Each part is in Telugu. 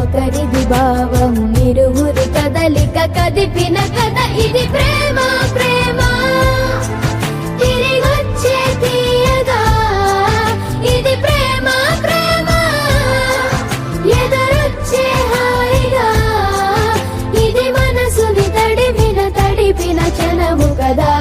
ఒకరిది భావం ఇరువురు కదలిక కదిపిన కథ ఇది ప్రేమ ప్రేమ తిరిగొచ్చే తీయగా ఇది ప్రేమ ప్రేమ ఎదురొచ్చే హాయిగా ఇది మనసుని తడిపిన క్షణము కదా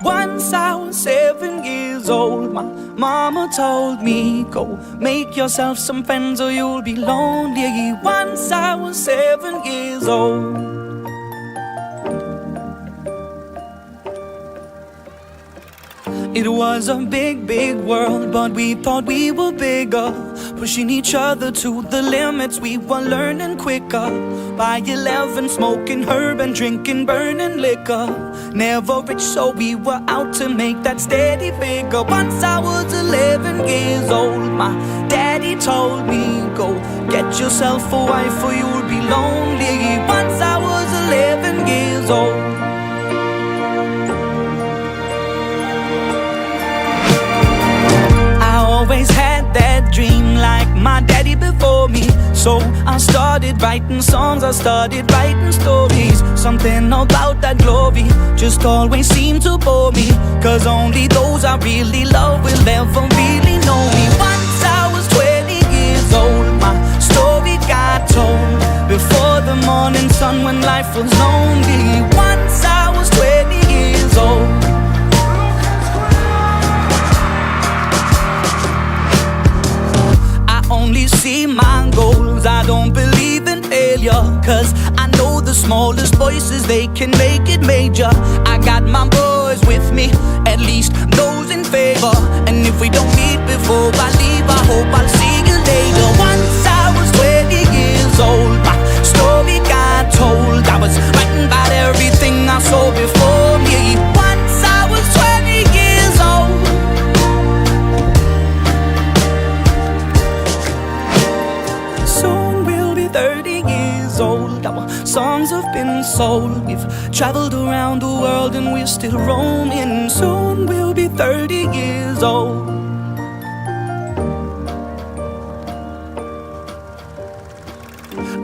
Once I was 7 years old, my mama told me, go make yourself some friends or you'll be lonely. Once I was 7 years old. It was a big, big world, but we thought we were bigger, pushing each other to the limits. We were learning quicker. By 11, smoking herb and drinking burning liquor. Never rich, so we were out to make that steady figure. Once I was 11 years old, my daddy told me, go get yourself a wife or you'll be lonely. Once I was 11 years old. Always had that dream like my daddy before me. So I started writing songs, I started writing stories. Something about that glory just always seemed to bore me, cause only those I really love will ever really know me. Once I was 20 years old, my story got told before the morning sun when life was lonely. Once I was 20 years old. Only see my goals, I don't believe in failure, cause I know the smallest voices, they can make it major. I got my boys with me, at least those in favor. And if we don't meet before I leave, I hope I'll see you later. Once I was 20 years old, my story got told. I was writing about everything I saw before me. Once I was 20 years old. Soon we'll be 30 years old. Our songs have been sold. We've traveled around the world and we're still roaming. Soon we'll be 30 years old.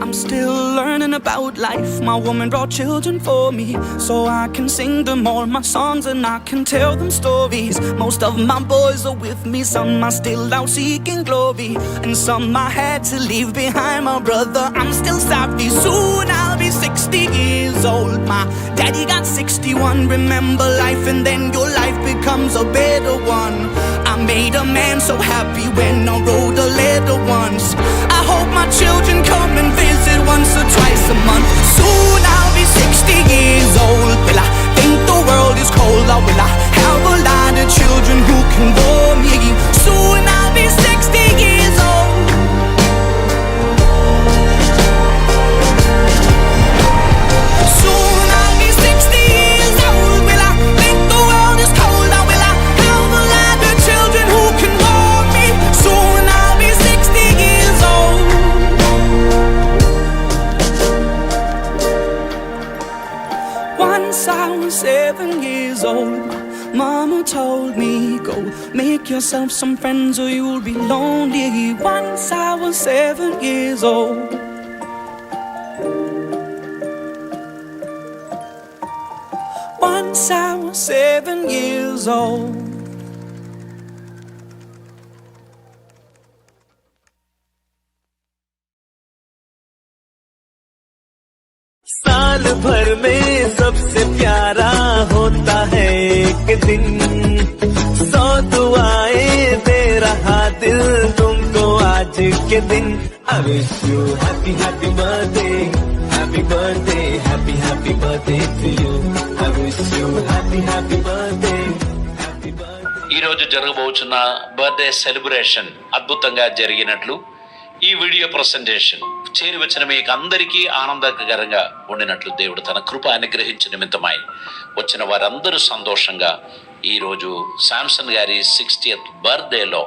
I'm still learning about life. My woman brought children for me, so I can sing them all my songs and I can tell them stories. Most of my boys are with me, some are still out seeking glory, and some I had to leave behind. My brother, I'm still sorry. Soon I'll be 60 years old. My daddy got 61. Remember life and then your life becomes a better one. I made a man so happy when I wrote a letter once. I hope my children come and visit once or twice a month. Soon I'll be 60 years old. Will I think the world is cold, or will I have a lot of children who can bore me? Soon I'll be 60 years old. Soon I'll be 60 years old. Will I think the world is cold, or will I have a lot of children who can bore me? Soon I'll be 60 years old. Once I was 7 years old, mama told me, go make yourself some friends or you'll be lonely. Once I was 7 years old. Once I was 7 years old. साल भर में सबसे प्यारा होता है दिन, सौ दुआएं दे रहा दिल तुमको आज के दिन। I wish you happy happy birthday, happy birthday, happy happy birthday to you. I wish you happy happy birthday, happy birthday. ఈ రోజు జరగబోతున్న బర్త్డే సెలబ్రేషన్ అద్భుతంగా జరిగినట్లు ఈ వీడియో ప్రజెంటేషన్ చేరి వచ్చిన మీకు అందరికీ ఆనందకరంగా ఉండినట్లు దేవుడు తన కృప అనుగ్రహించిన నిమిత్తమై వచ్చిన వారందరూ సంతోషంగా ఈరోజు శాంసన్ గారి 60th బర్త్డేలో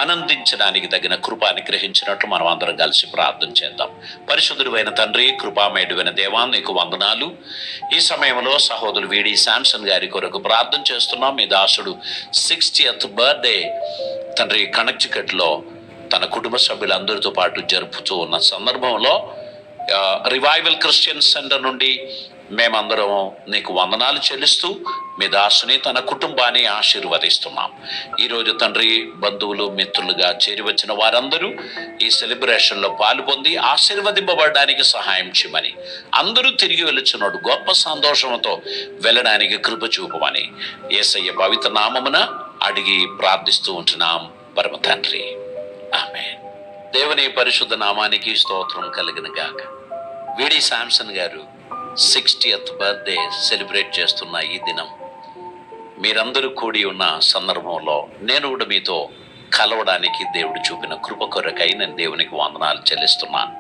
ఆనందించడానికి తగిన కృప అనుగ్రహించినట్లు మనం అందరం కలిసి ప్రార్థన చేద్దాం. పరిశుద్ధుడైన తండ్రి, కృపామయుడైన దేవా, నీకు వందనాలు. ఈ సమయంలో సహోదరుడు వీడి శాంసన్ గారి కొరకు ప్రార్థన చేస్తున్నాం. మీ దాసుడు 60th బర్త్డే తండ్రి కనెక్టికట్లో తన కుటుంబ సభ్యులందరితో పాటు జరుపుతూ ఉన్న సందర్భంలో రివైవల్ క్రిస్టియన్ సెంటర్ నుండి మేమందరం నీకు వందనాలు చెల్లిస్తూ మీ దాసుని తన కుటుంబాన్ని ఆశీర్వదిస్తున్నాం. ఈరోజు తండ్రి బంధువులు మిత్రులుగా చేరి వచ్చిన వారందరూ ఈ సెలబ్రేషన్లో పాల్పొంది ఆశీర్వదింపబడడానికి సహాయం చేయమని, అందరూ తిరిగి వెలుచున్నాడు గొప్ప సంతోషంతో వెళ్ళడానికి కృప చూపమని యేసయ్య పవిత్ర నామమున అడిగి ప్రార్థిస్తూ ఉంటున్నాం పరమ తండ్రి, ఆమేన్. దేవుని పరిశుద్ధ నామానికి స్తోత్రం కలిగిన గాక. వీడి శాంసన్ గారు 60th బర్త్డే సెలబ్రేట్ చేస్తున్న ఈ దినం మీరందరూ కూడి ఉన్న సందర్భంలో నేను కూడా మీతో కలవడానికి దేవుడు చూపిన కృప కొరకై నేను దేవునికి వందనాలు చెల్లిస్తున్నాను.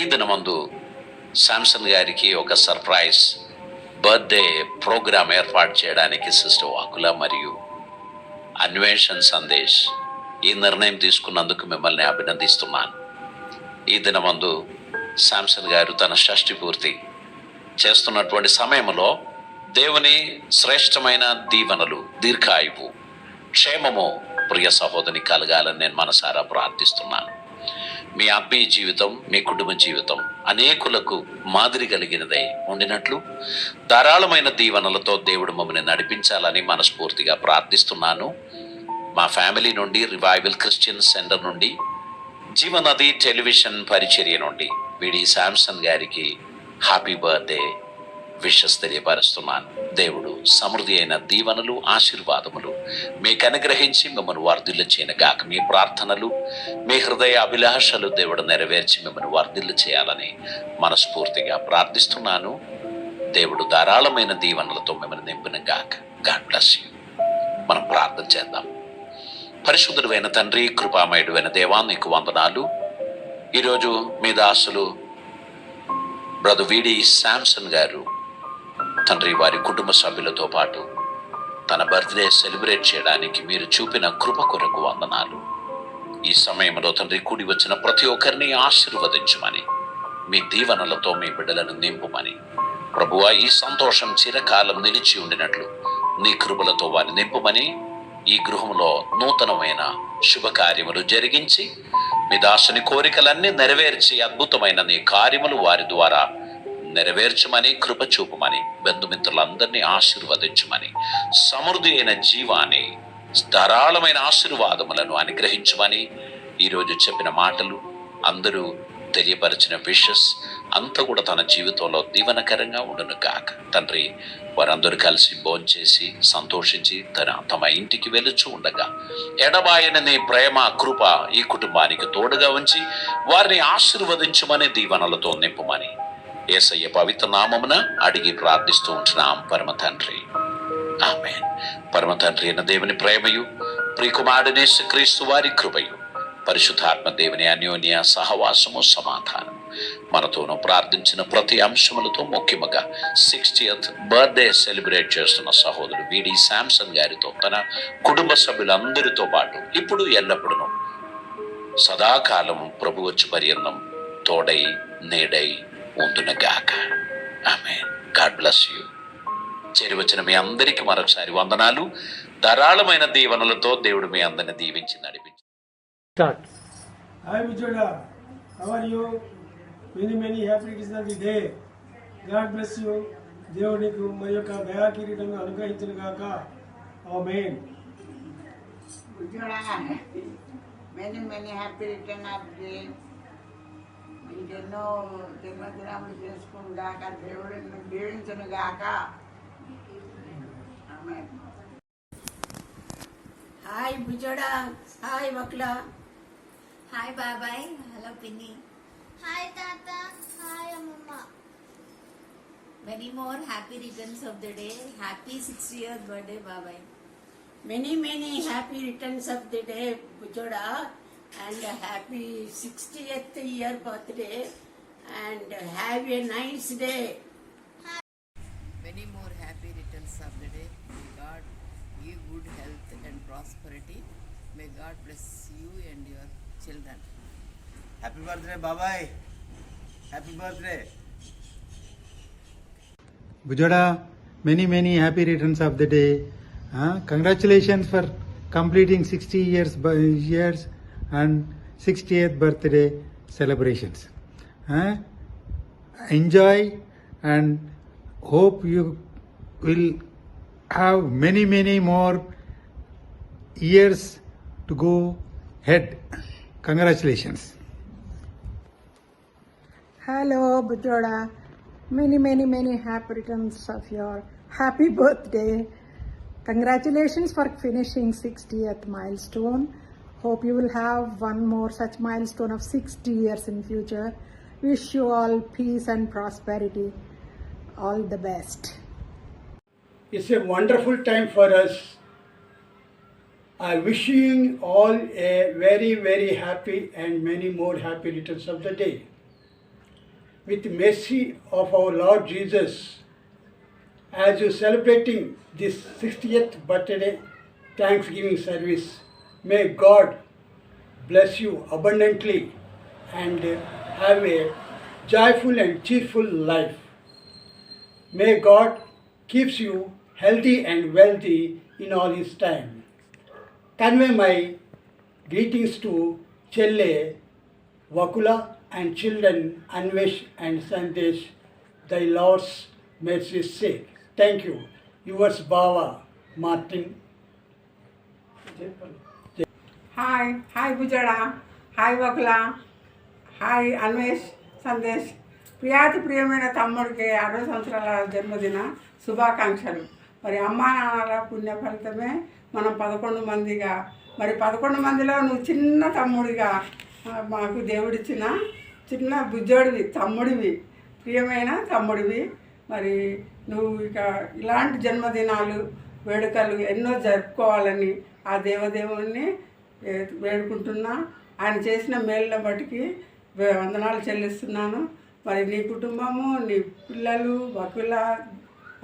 ఈ దినమందు శాంసన్ గారికి ఒక సర్ప్రైజ్ బర్త్డే ప్రోగ్రాం ఏర్పాటు చేయడానికి సిస్టర్ వాకుల మరియు అన్వేషణ్ సందేశ్ ఈ నిర్ణయం తీసుకున్నందుకు మిమ్మల్ని అభినందిస్తున్నాను. ఈ దినమందు శాంసన్ గారు తన షష్ఠి పూర్తి చేస్తున్నటువంటి సమయంలో దేవుని శ్రేష్టమైన దీవెనలు, దీర్ఘాయువు, క్షేమము ప్రియ సహోదరి కలగాలని నేను మనసారా ప్రార్థిస్తున్నాను. మీ ఆత్మీయ జీవితం, మీ కుటుంబ జీవితం అనేకులకు మాదిరి కలిగినదై ఉండినట్లు ధారాళమైన దీవెనలతో దేవుడు మమ్మల్ని నడిపించాలని మనస్ఫూర్తిగా ప్రార్థిస్తున్నాను. మా ఫ్యామిలీ నుండి, రివైవల్ క్రిస్టియన్ సెంటర్ నుండి, జీవనది టెలివిజన్ పరిచర్య నుండి వీడి శాంసన్ గారికి హ్యాపీ బర్త్డే విషెస్ తెలియపరుస్తున్నాను. దేవుడు సమృద్ధి అయిన దీవెనలు, ఆశీర్వాదములు మీకు అనుగ్రహించి మిమ్మల్ని వర్ధిల్లు చేయనుగాక. మీ ప్రార్థనలు, మీ హృదయ అభిలాషలు దేవుడు నెరవేర్చి మిమ్మల్ని వర్ధిల్లు చేయాలని మనస్ఫూర్తిగా ప్రార్థిస్తున్నాను. దేవుడు ధారాళమైన దీవెనలతో మిమ్మల్ని నింపునుగాక. God bless you. మనం ప్రార్థన చేద్దాం. పరిశుద్ధుడైన తండ్రి, కృపామయుడైన దేవా, నీకు వందనాలు. ఈరోజు మీ దాసులు బ్రదర్ వీడి శాంసన్ గారు తండ్రి వారి కుటుంబ సభ్యులతో పాటు తన బర్త్డే సెలబ్రేట్ చేయడానికి మీరు చూపిన కృప కొరకు వందనాలు. ఈ సమయంలో తండ్రి కూడి వచ్చిన ప్రతి ఒక్కరిని ఆశీర్వదించమని, మీ దీవెనలతో మీ బిడ్డలను నింపుమని, ప్రభువా ఈ సంతోషం చిరకాలం నిలిచి ఉండినట్లు నీ కృపలతో వారిని నింపుమని, ఈ గృహంలో నూతనమైన శుభకార్యములు జరిగించి మీ దాసుని కోరికలన్నీ నెరవేర్చి అద్భుతమైన నీ కార్యములు వారి ద్వారా నెరవేర్చమని, కృప చూపమని, బంధుమిత్రులందరినీ ఆశీర్వదించమని, సమృద్ధి అయిన జీవాన్ని, ధారాళమైన ఆశీర్వాదములను అనుగ్రహించమని, ఈరోజు చెప్పిన మాటలు, అందరూ తెలియపరిచిన విషెస్ అంతా కూడా తన జీవితంలో దీవెనకరంగా ఉండును గాక. తండ్రి వారందరూ కలిసి భోంచేసి సంతోషించి తమ ఇంటికి వెలుచు ఉండగా ఎడబాయని నీ ప్రేమ, కృప ఈ కుటుంబానికి తోడుగా ఉంచి వారిని ఆశీర్వదించమని, దీవెనలతో నింపుమని యేసయ్య పవిత్ర నామమున అడిగి ప్రార్థిస్తూ ఉంటున్నాం పరమ తండ్రి, ఆమేన్. పరమ తండ్రి అయిన దేవుని ప్రేమయు, ప్రియకుమారుడైన యేసుక్రీస్తు వారి కృపయు, పరిశుద్ధాత్మ దేవుని అన్యోన్య సహవాసము, సమాధానం మనతోనూ ప్రార్థించిన ప్రతి అంశములతో, ముఖ్యముగా 60th బర్త్డే సెలబ్రేట్ చేస్తున్న సహోదరుడు వీడి శాంసన్ గారితో, తన కుటుంబ సభ్యులందరితో పాటు ఇప్పుడు ఎల్లప్పుడూ సదాకాలం ప్రభు వచ్చి పర్యంతం తోడై నీడై ఉండునుగాక. ఆమేన్. God bless you. చేరి వచ్చిన మీ అందరికీ మరొకసారి వందనాలు. ధారాళమైన దీవెనలతో దేవుడు మీ అందరిని దీవించి నడిపించి. Hi Bijoda, how are you? Many happy returns of the day. God bless you. దేవుడు నీకు మరి యొక్క దయా కిరీటంగా అనుగ్రహించును గాక. ఆమేన్. Bijoda, many happy return of the day. ఇంకెన్నో జన్మదినాలు చేసుకుని గాక, దేవుడిని దీవించును గాక. హాయ్ బుజ్జోడా, హాయ్ వక్లా. హాయ్ బాబాయ్, హలో పిన్ని. హాయ్ తాత, హాయ్ అమ్మమ్మ. Many more happy returns of the day. Happy 60th birthday బాబాయ్. Many happy returns of the day బుజ్జోడా, and happy 60th year birthday, and have a nice day. Many more happy returns of the day. May God give good health and prosperity. May God bless you and your children. Happy birthday, Babai. Happy birthday. Bujoda, many happy returns of the day. Congratulations for completing 60 years and 60th birthday celebrations. Enjoy and hope you will have many more years to go ahead. Congratulations. Hello, Bujoda. Many happy returns of your happy birthday. Congratulations for finishing 60th milestone. Hope you will have one more such milestone of 60 years in future. Wish you all peace and prosperity. All the best. It's a wonderful time for us. I wish you all a very happy and many more happy returns of the day. With the mercy of our Lord Jesus, as you're celebrating this 60th birthday Thanksgiving service, may God bless you abundantly and have a joyful and cheerful life. May God keeps you healthy and wealthy in all His time. Convey my greetings to Chelle, Vakula and children Anvesh and Sandesh, thy Lord's mercy's sake. Thank you. Yours Bava Martin. Hi బుజ్జోడా, హాయ్ వక్లా, హాయ్ అన్వేష్, సందేశ్. ప్రియమైన తమ్ముడికి 60 సంవత్సరాల జన్మదిన శుభాకాంక్షలు. మరి అమ్మా నాన్నల పుణ్య ఫలితమే మనం 11 మందిగా, మరి 11 మందిలో నువ్వు చిన్న తమ్ముడిగా మాకు దేవుడిచ్చిన చిన్న బుజ్జోడివి, తమ్ముడివి, ప్రియమైన తమ్ముడివి. మరి నువ్వు ఇక ఇలాంటి జన్మదినాలు వేడుకలు ఎన్నో జరుపుకోవాలని ఆ దేవదేవుణ్ణి వేడుకుంటున్నా. ఆయన చేసిన మేలుని బట్టికి వందనాలు చెల్లిస్తున్నాను. మరి నీ కుటుంబము, నీ పిల్లలు, వకుల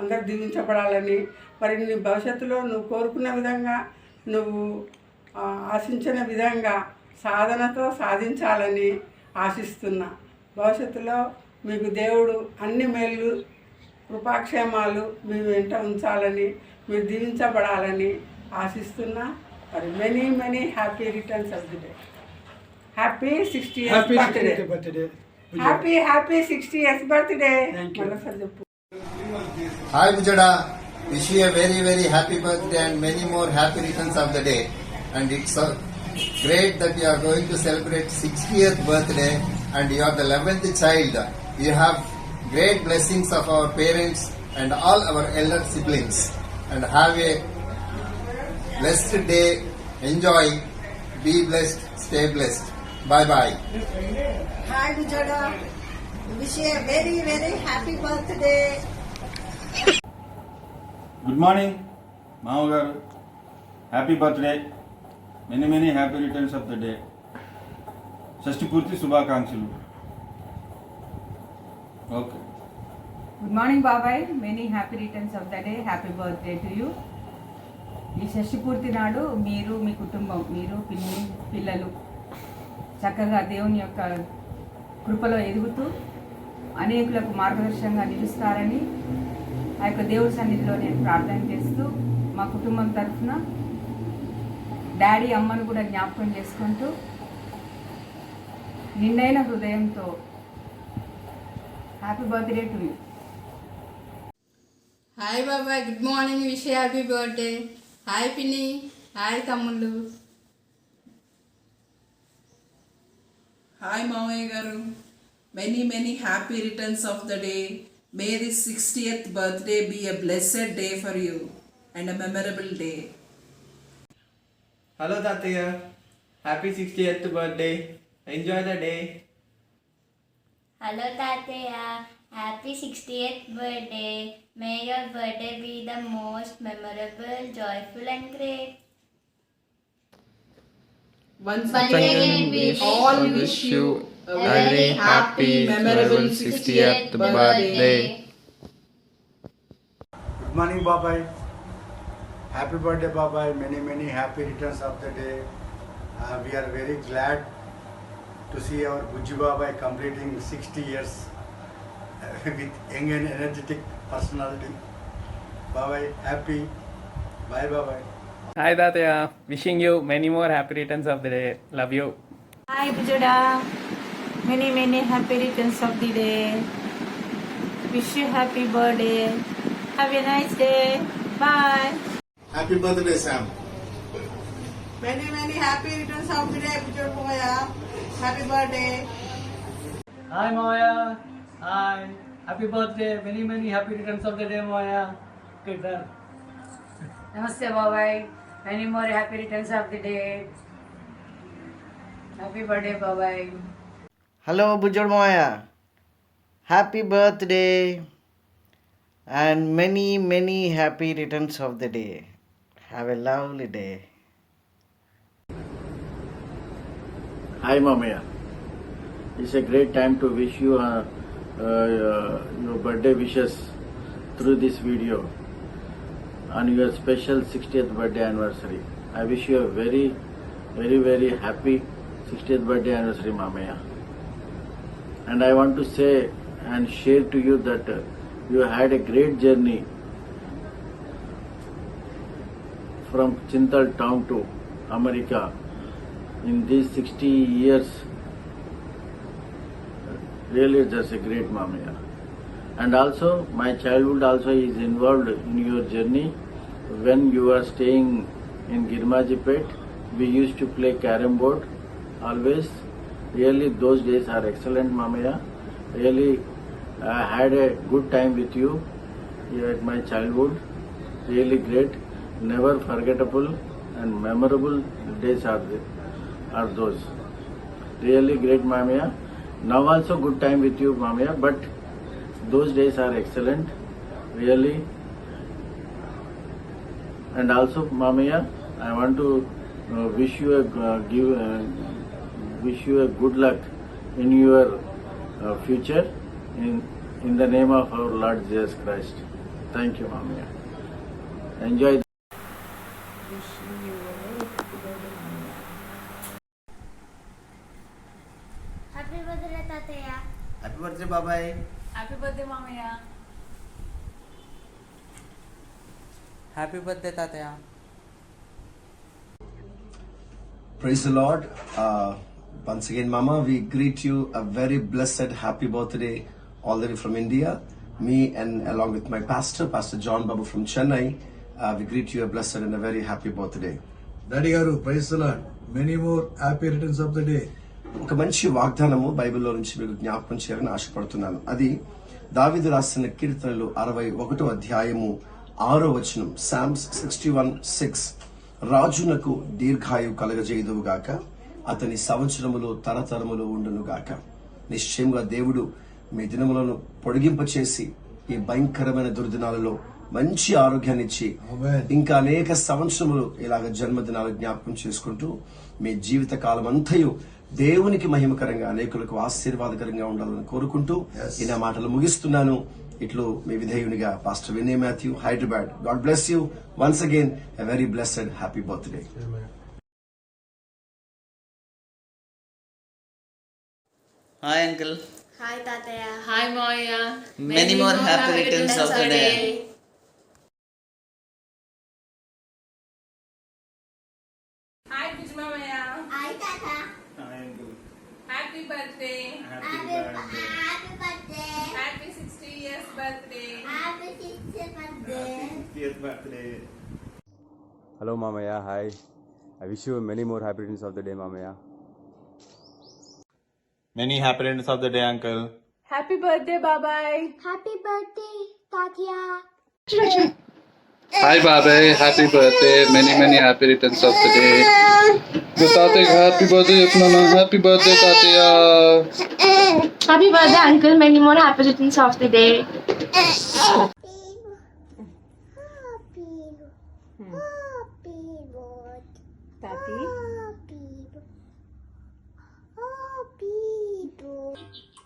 అందరు దీవించబడాలని, మరి నీ భవిష్యత్తులో నువ్వు కోరుకున్న విధంగా, నువ్వు ఆశించిన విధంగా సాధనతో సాధించాలని ఆశిస్తున్నా. భవిష్యత్తులో మీకు దేవుడు అన్ని మేలు కృపాక్షేమాలు మీ వెంట ఉంచాలని, మీరు దీవించబడాలని ఆశిస్తున్నా. మరి many happy returns of the day. Happy 60th birthday. Happy 60th birthday. మరోసారి చెప్పు. Hi Bujoda, wish you a very happy birthday and many more happy returns of the day. And it's great that you are going to celebrate 60th birthday and you are the 11th child. You have great blessings of our parents and all our elder siblings. And have a blessed day. Enjoy. Be blessed. Stay blessed. Bye. Hi, Bujoda. Wish you a very happy birthday. Good morning మామగారు, happy birthday, many happy returns of the day. షష్ఠి పూర్తి శుభాకాంక్షలు. ఓకే. గుడ్ మార్నింగ్ బాబాయ్, many happy returns of the day. Happy birthday to you. ఈ షష్ఠి పూర్తి నాడు మీరు, మీ కుటుంబం, మీరు పిల్లలు చక్కగా దేవుని యొక్క కృపలో ఎదుగుతూ అనేకులకు మార్గదర్శకంగా నిలుస్తారని ఆ యొక్క దేవుడి సన్నిధిలో నేను ప్రార్థన చేస్తూ మా కుటుంబం తరఫున డాడీ అమ్మను కూడా జ్ఞాపకం చేసుకుంటూ నిండైన హృదయంతో happy birthday to you. Hi బాబాయ్, good morning, wish happy birthday. Hi పిన్ని, హాయ్ తమ్ముళ్ళు. హాయ్ మామయ్య గారు, many happy returns of the day. May this 60th birthday be a blessed day for you and a memorable day. Hello Tataya. Happy 60th birthday. Enjoy the day. Hello Tataya, happy 60th birthday. May your birthday be the most memorable, joyful and great. Once again, we all wish you a very happy, memorable 60th birthday. Good morning, Babai. Happy birthday, Babai. Many happy returns of the day. We are very glad to see our Bujji Babai completing 60 years with young and energetic personality. Babai, happy. Bye, Babai. Hi Tataya. Wishing you many more happy returns of the day. Love you. Hi Bujada, many happy returns of the day. Wish you happy birthday. Have a nice day. Bye. Happy birthday, Sam. Many happy returns of the day, Bujod Moya. Happy birthday. Hi Moya. Hi. Happy birthday. Many happy returns of the day, Moya. Good sir. Namaste, Babai. Many more happy returns of the day. Happy birthday, Babai. Hello Bujod Moya. Happy birthday. And many happy returns of the day. Have a lovely day. Hi, Mamaya. It's a great time to wish you your birthday wishes through this video on your special 60th birthday anniversary. I wish you a very happy 60th birthday anniversary, Mamaya. And I want to say and share to you that you had a great journey from Chintal town to America in these 60 years. Really, that's a great Mamaya. And also, my childhood also is involved in your journey. When you are staying in Girmajipet, we used to play carom board always. Really, those days are excellent, Mamaya. Really, I had a good time with you at my childhood. Really great, never forgettable and memorable days are those. Really great, Mamaya. Now also good time with you, Mamaya, but those days are excellent, really. And also, Mamaya, I want to wish you a good luck in your future in the name of our Lord Jesus Christ. Thank you, Mamaya. Enjoy. Happy birthday Tataya. Happy birthday, Babai. Happy birthday, Mamaya. Happy birthday, Tataya. Praise the Lord. Once again, Mama, we greet you a very blessed happy birthday all the way from India. Me and along with my pastor, Pastor John Babu from Chennai, we greet you a blessed and a very happy birthday. Daddy Garu, praise the Lord. Many more happy returns of the day. ఒక మంచి వాగ్దానము బైబిల్లో నుంచి మీకు జ్ఞాపకం చేయాలని ఆశపడుతున్నాను. అది దావీదు రాసిన కీర్తనలు 61వ అధ్యాయము 6వ వచనం. Psalms 61:6. రాజునకు దీర్ఘాయువు కలగజేయుదువుగాక, అతని సంవత్సరములు తరతరములు ఉండునుగాక. నిశ్చయముగా దేవుడు మీ దినములను పొడిగింపచేసి ఈ భయంకరమైన దుర్దినాలలో మంచి ఆరోగ్యాన్ని ఇచ్చి ఇంకా అనేక సంవత్సరములు ఇలాగ జన్మదినాలు జ్ఞాపకం చేసుకుంటూ మీ జీవిత కాలం అంతయు దేవునికి మహిమకరంగా అనేకులకు ఆశీర్వాదకరంగా ఉండాలని కోరుకుంటూ ఈ నా మాటలు ముగిస్తున్నాను. ఇట్లు మీ విధేయునిగా pastor Vinay Mathew, Hyderabad. God bless you once again. A very blessed happy birthday. Hi, Uncle. Hi Tataya. Hi, Moya. Many more happy returns of the day. Hi, Bujmamaya. Hi Tata. Hi, Uncle. Happy birthday. Happy birthday. Happy birthday. Happy 60 years birthday. Happy 60th birthday. 60th birthday. Hello, Mamaya. Hi. I wish you many more happy returns of the day, Mamaya. Many happy returns of the day, Uncle. Happy birthday, Babai. Happy birthday Tatya. Hi Babai, happy birthday, many happy returns of the day. तो ताते happy birthday अपना ना happy birthday Tatia. Happy birthday, uncle. Many more happy returns of the day.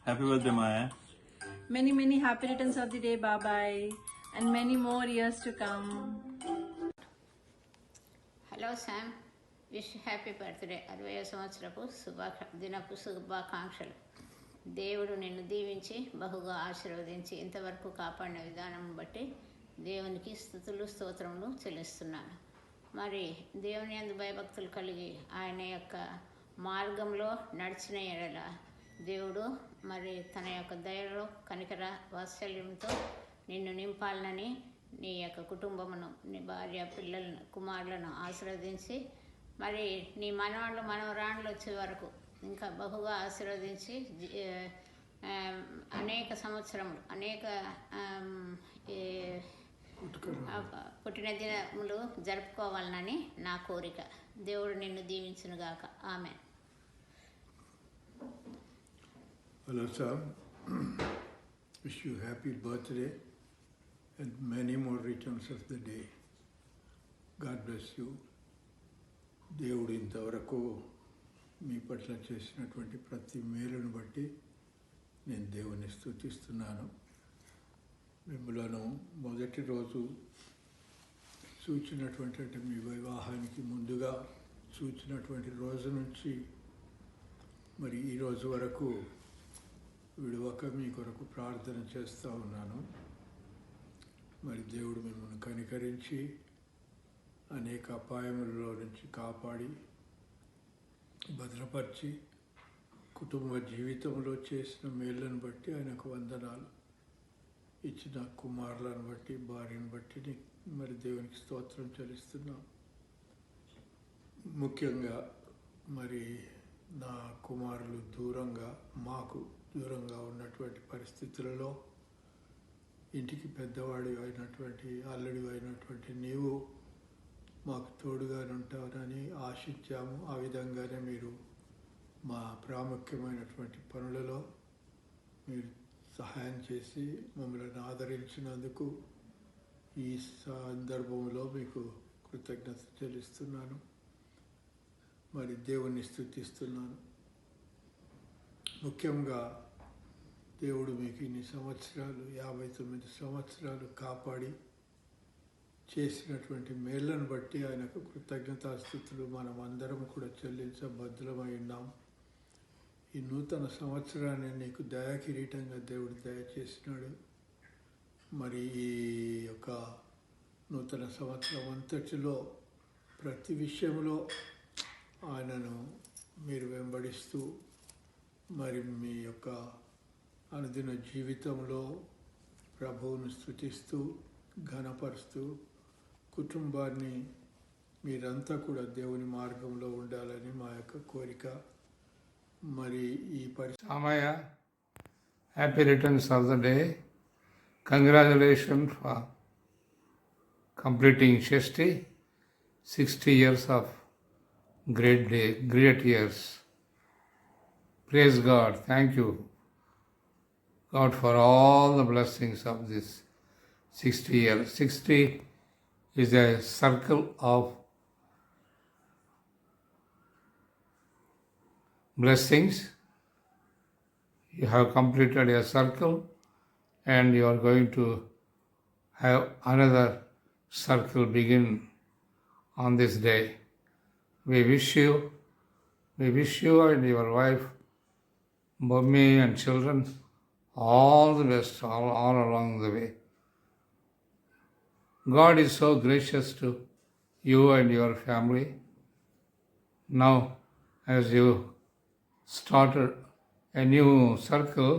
Happy birthday Maya. Many happy returns of the day, bye-bye, and many more years to come. Hello Sam, wish happy birthday. 60వ సంవత్సరపు దినపు శుభాకాంక్షలు. దేవుడు నిన్ను దీవించి బహుగా ఆశీర్వదించి ఇంతవరకు కాపాడిన విధానం బట్టి దేవునికి స్తుతులు స్తోత్రములు చెల్లిస్తున్నాను. మరి దేవుని యందు భయభక్తులు కలిగి ఆయన యొక్క మార్గంలో నడిచిన ఎడల దేవుడు మరి తన యొక్క దయలో కనికర వాత్సల్యంతో నిన్ను నింపాలనని నీ యొక్క కుటుంబమును, నీ భార్య, పిల్లలను, కుమారులను ఆశీర్వదించి మరి నీ మనవాళ్ళు మనవరాళ్ళు వచ్చే వరకు ఇంకా బహుగా ఆశీర్వదించి అనేక సంవత్సరములు అనేక పుట్టిన దినములు జరుపుకోవాలనని నా కోరిక. దేవుడు నిన్ను దీవించునుగాక. Amen. Hello, sir. Wish you happy birthday and many more returns of the day. God bless you. దేవుడు ఇంతవరకు మీ పట్ల చేసినటువంటి ప్రతి మేలును బట్టి నేను దేవుని స్తుతిస్తున్నాను. మిమ్మలను మొదటి రోజు సూచినటువంటి అంటే మీ వివాహానికి ముందుగా సూచినటువంటి రోజు నుంచి మరి ఈ రోజు వరకు విడవక మీ కొరకు ప్రార్థన చేస్తూ ఉన్నాను. మరి దేవుడు మిమ్మల్ని కనికరించి అనేక అపాయములలో నుంచి కాపాడి భద్రపరిచి కుటుంబ జీవితంలో చేసిన మేళ్ళను బట్టి ఆయనకు వందనాలు. ఇచ్చిన కుమారులను బట్టి, భార్యను బట్టి మరి దేవునికి స్తోత్రం చెల్లిస్తున్నాం. ముఖ్యంగా మరి నా కుమారులు మాకు దూరంగా ఉన్నటువంటి పరిస్థితులలో ఇంటికి పెద్దవాడి అయినటువంటి అల్లుడి అయినటువంటి నీవు మాకు తోడుగా ఉంటారని ఆశించాము. ఆ విధంగానే మీరు మా ప్రాముఖ్యమైనటువంటి పనులలో మీరు సహాయం చేసి మమ్మల్ని ఆదరించినందుకు ఈ సందర్భంలో మీకు కృతజ్ఞత చెల్లిస్తున్నాను. మరి దేవుణ్ణి స్తుతిస్తున్నాను. ముఖ్యంగా దేవుడు మీకు ఇన్ని సంవత్సరాలు 59 సంవత్సరాలు కాపాడి చేసినటువంటి మేళ్లను బట్టి ఆయనకు కృతజ్ఞతాస్తుతులు మనం అందరం కూడా చెల్లించబద్ధులమై ఉన్నాం. ఈ నూతన సంవత్సరాన్ని నీకు దయాకిరీటంగా దేవుడు దయచేసినాడు. మరి ఈ యొక్క నూతన సంవత్సరం అంతటిలో ప్రతి విషయంలో ఆయనను మీరు వెంబడిస్తూ మరి మీ యొక్క అనుదిన జీవితంలో ప్రభువును స్తుతిస్తూ ఘనపరుస్తూ కుటుంబాన్ని మీరంతా కూడా దేవుని మార్గంలో ఉండాలని మా యొక్క కోరిక. మరి ఈ Samaya, happy returns of the day. Congratulations for completing 60 years of great years. Praise God. Thank you, God, for all the blessings of this 60 years. 60 is a circle of blessings. You have completed a circle and you are going to have another circle begin on this day. We wish you and your wife, mommy and children, all the best all along the way. God is so gracious to you and your family. Now, as you started a new circle,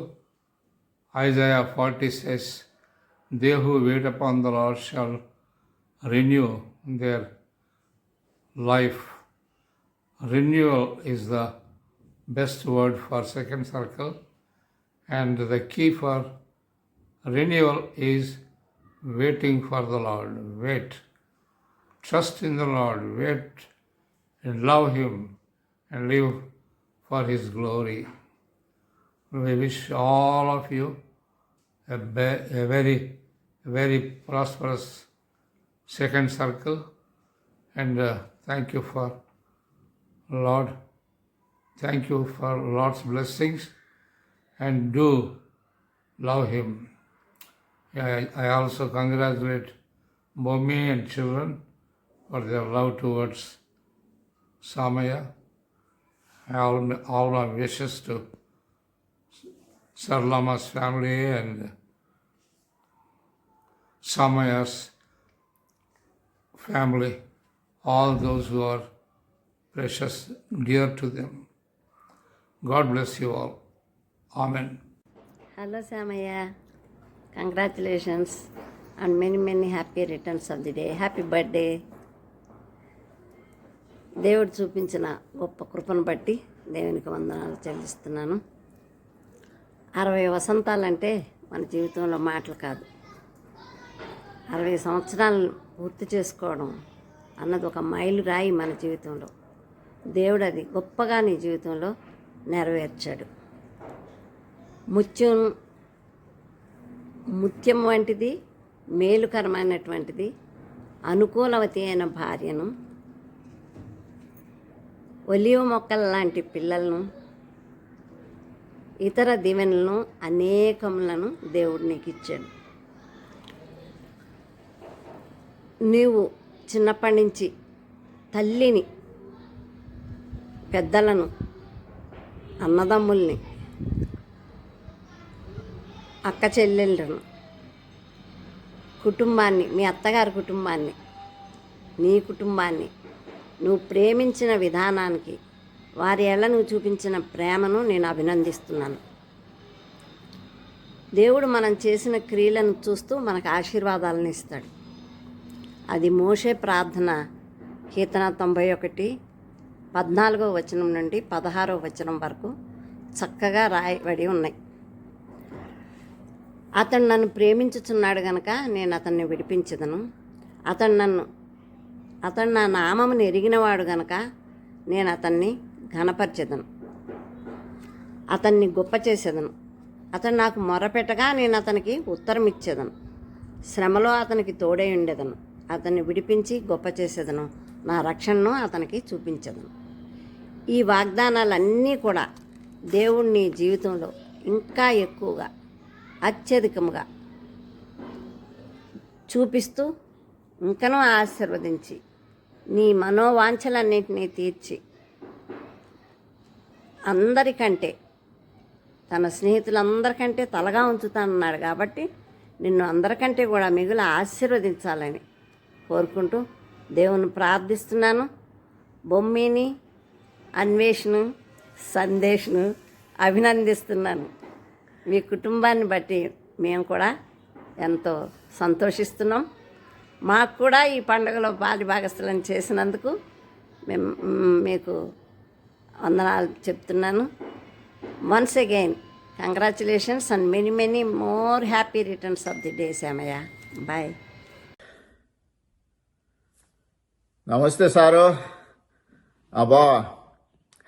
Isaiah 40 says, "They who wait upon the Lord shall renew their life." Renewal is the best word for second circle, and the key for renewal is waiting for the Lord. Wait. Trust in the Lord. Wait and love Him and live for His glory. We wish all of you a very, very prosperous second circle, and thank you for Lord. Thank you for Lord's blessings, and do love Him. I also congratulate Bomi and children for their love towards Samaya. All my wishes to Sarlama's family and Samaya's family, all those who are precious, dear to them. God bless you all. Amen. Hello Samaya, congratulations and many happy returns of the day. Happy birthday. దేవుడు చూపించిన గొప్ప కృపను బట్టి దేవునికి వందనాలు చెల్లిస్తున్నాను. 60 వసంతాలంటే మన జీవితంలో మాటలు కాదు. 60 సంవత్సరాలు పూర్తి చేసుకోవడం అన్నది ఒక మైలు రాయి మన జీవితంలో. దేవుడు అది గొప్పగా నీ జీవితంలో నెరవేర్చాడు. ముత్యం వంటిది, మేలుకరమైనటువంటిది, అనుకూలవతి అయిన భార్యను, ఒలివ మొక్కల లాంటి పిల్లలను, ఇతర దీవెనలను అనేకములను దేవుడు నీకు ఇచ్చాడు. నీవు చిన్నప్పటి నుంచి తల్లిని, పెద్దలను, అన్నదమ్ముల్ని, అక్క చెల్లెళ్ళను, కుటుంబాన్ని, మీ అత్తగారి కుటుంబాన్ని, నీ కుటుంబాన్ని నువ్వు ప్రేమించిన విధానానికి, వారి ఎడల నువ్వు చూపించిన ప్రేమను నేను అభినందిస్తున్నాను. దేవుడు మనం చేసిన క్రియలను చూస్తూ మనకు ఆశీర్వాదాలను ఇస్తాడు. అది మోషే ప్రార్థన కీర్తన 91, 14వ వచనం నుండి 16వ వచనం వరకు చక్కగా రాయబడి ఉన్నాయి. అతడు నన్ను ప్రేమించుచున్నాడు గనక నేను అతన్ని విడిపించదను. అతడు నా నామమును ఎరిగినవాడు గనక నేను అతన్ని ఘనపరచెదను. అతన్ని గొప్ప చేసేదను. అతడు నాకు మొరపెట్టగా నేను అతనికి ఉత్తరం ఇచ్చేదను. శ్రమలో అతనికి తోడై ఉండేదను. అతన్ని విడిపించి గొప్ప చేసేదను. నా రక్షణను అతనికి చూపించేదను. ఈ వాగ్దానాలన్నీ కూడా దేవుడు నీ జీవితంలో ఇంకా ఎక్కువగా అత్యధికముగా చూపిస్తూ ఇంకనూ ఆశీర్వదించి నీ మనోవాంఛలన్నింటినీ తీర్చి అందరికంటే, తన స్నేహితులందరికంటే తలగా ఉంచుతానన్నాడు కాబట్టి నిన్ను అందరికంటే కూడా మిగులు ఆశీర్వదించాలని కోరుకుంటూ దేవుని ప్రార్థిస్తున్నాను. బొమ్మిని, అన్వేషను, సందేశ్ను అభినందిస్తున్నాను. మీ కుటుంబాన్ని బట్టి మేము కూడా ఎంతో సంతోషిస్తున్నాం. మాకు కూడా ఈ పండుగలో భాగస్థులను చేసినందుకు మేము మీకు వందనాలు చెప్తున్నాను. Once again congratulations and many more happy returns of the day Samaya. Bye. Namaste Saro. Abba,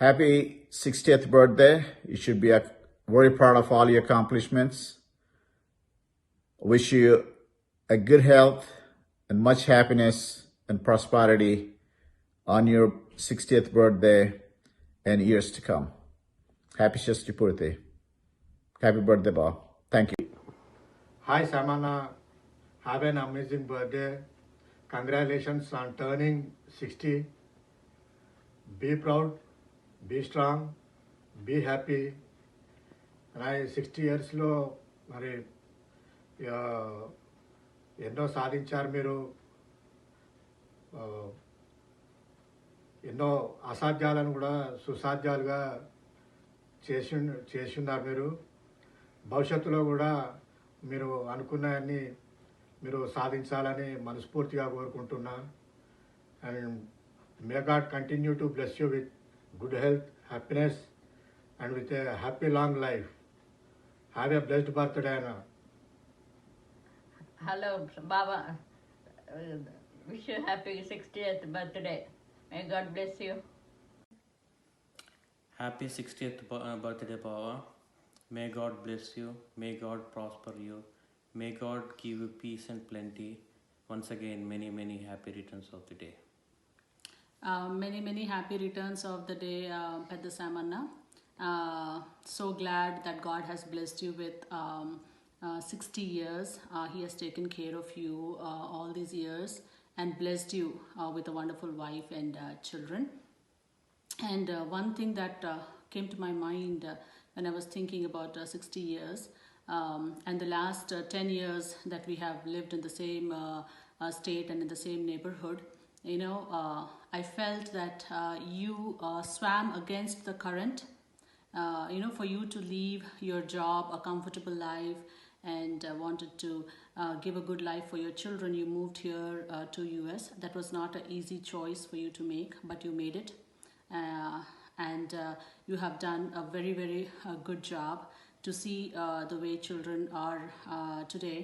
happy 60th birthday. You should be very proud of all your accomplishments. Wish you a good health and much happiness and prosperity on your 60th birthday and years to come. Happy Shashti Purti. Happy birthday, Bob. Thank you. Hi, Samana. Have an amazing birthday. Congratulations on turning 60. Be proud, be strong, be happy. And 60 years లో మరి ఎన్నో సాధించారు మీరు. ఎన్నో అసాధ్యాలను కూడా సుసాధ్యాలుగా చేస్తున్నారు మీరు. భవిష్యత్తులో కూడా మీరు అనుకున్నవన్నీ మీరు సాధించాలని మనస్ఫూర్తిగా కోరుకుంటున్నా. And may God continue to bless you with good health, happiness and with a happy long life. Have a blessed birthday అన్న. హలో బాబా, wish you happy 60th birthday. May God bless you. Happy 60th birthday, Baba. May God bless you. May God prosper you. May God give you peace and plenty. Once again, many, many happy returns of the day. Many happy returns of the day, Pedda Samanna. So glad that God has blessed you with 60 years. He has taken care of you all these years and blessed you with a wonderful wife and children. And one thing that came to my mind when I was thinking about 60 years and the last 10 years that we have lived in the same state and in the same neighborhood, I felt that you swam against the current. For you to leave your job, a comfortable life, and wanted to give a good life for your children, you moved here to US. That was not an easy choice for you to make, but you made it. And you have done a very good job to see the way children are today.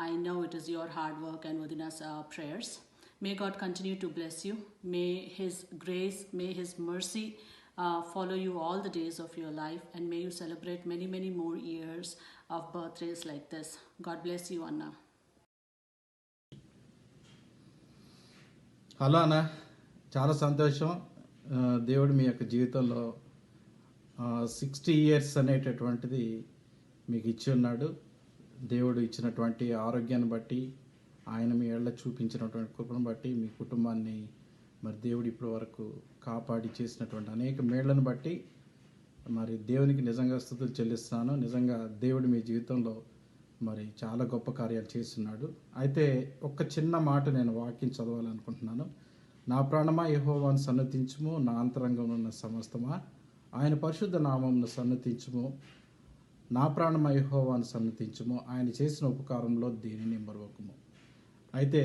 I know it is your hard work and Vadina's prayers. May God continue to bless you. May His grace, may His mercy follow you all the days of your life, and may you celebrate many more years of birthdays like this. God bless you, Anna. Hello అన్న, చాలా సంతోషం. దేవుడు మీ యొక్క జీవితంలో 60 years అనేటటువంటిది మీకు ఇచ్చి ఉన్నాడు. దేవుడు ఇచ్చినటువంటి ఆరోగ్యాన్ని బట్టి, ఆయన మీ ఏళ్ళ చూపించినటువంటి కృపను బట్టి, మీ కుటుంబాన్ని మరి దేవుడు ఇప్పటి వరకు కాపాడి చేసినటువంటి అనేక మేళ్లను బట్టి మరి దేవునికి నిజంగా స్తుతులు చెల్లిస్తున్నాను. నిజంగా దేవుడు మీ జీవితంలో మరి చాలా గొప్ప కార్యాలు చేస్తున్నాడు. అయితే ఒక చిన్న మాట నేను వాక్యం చదవాలనుకుంటున్నాను. నా ప్రాణమా యెహోవాను సన్నతించుము, నా అంతరంగంలో ఉన్న సమస్తమా ఆయన పరిశుద్ధ నామమును సన్నతించుము. నా ప్రాణమా యెహోవాను సన్నతించుము, ఆయన చేసిన ఉపకారంలో దేనిని మరువకుము. అయితే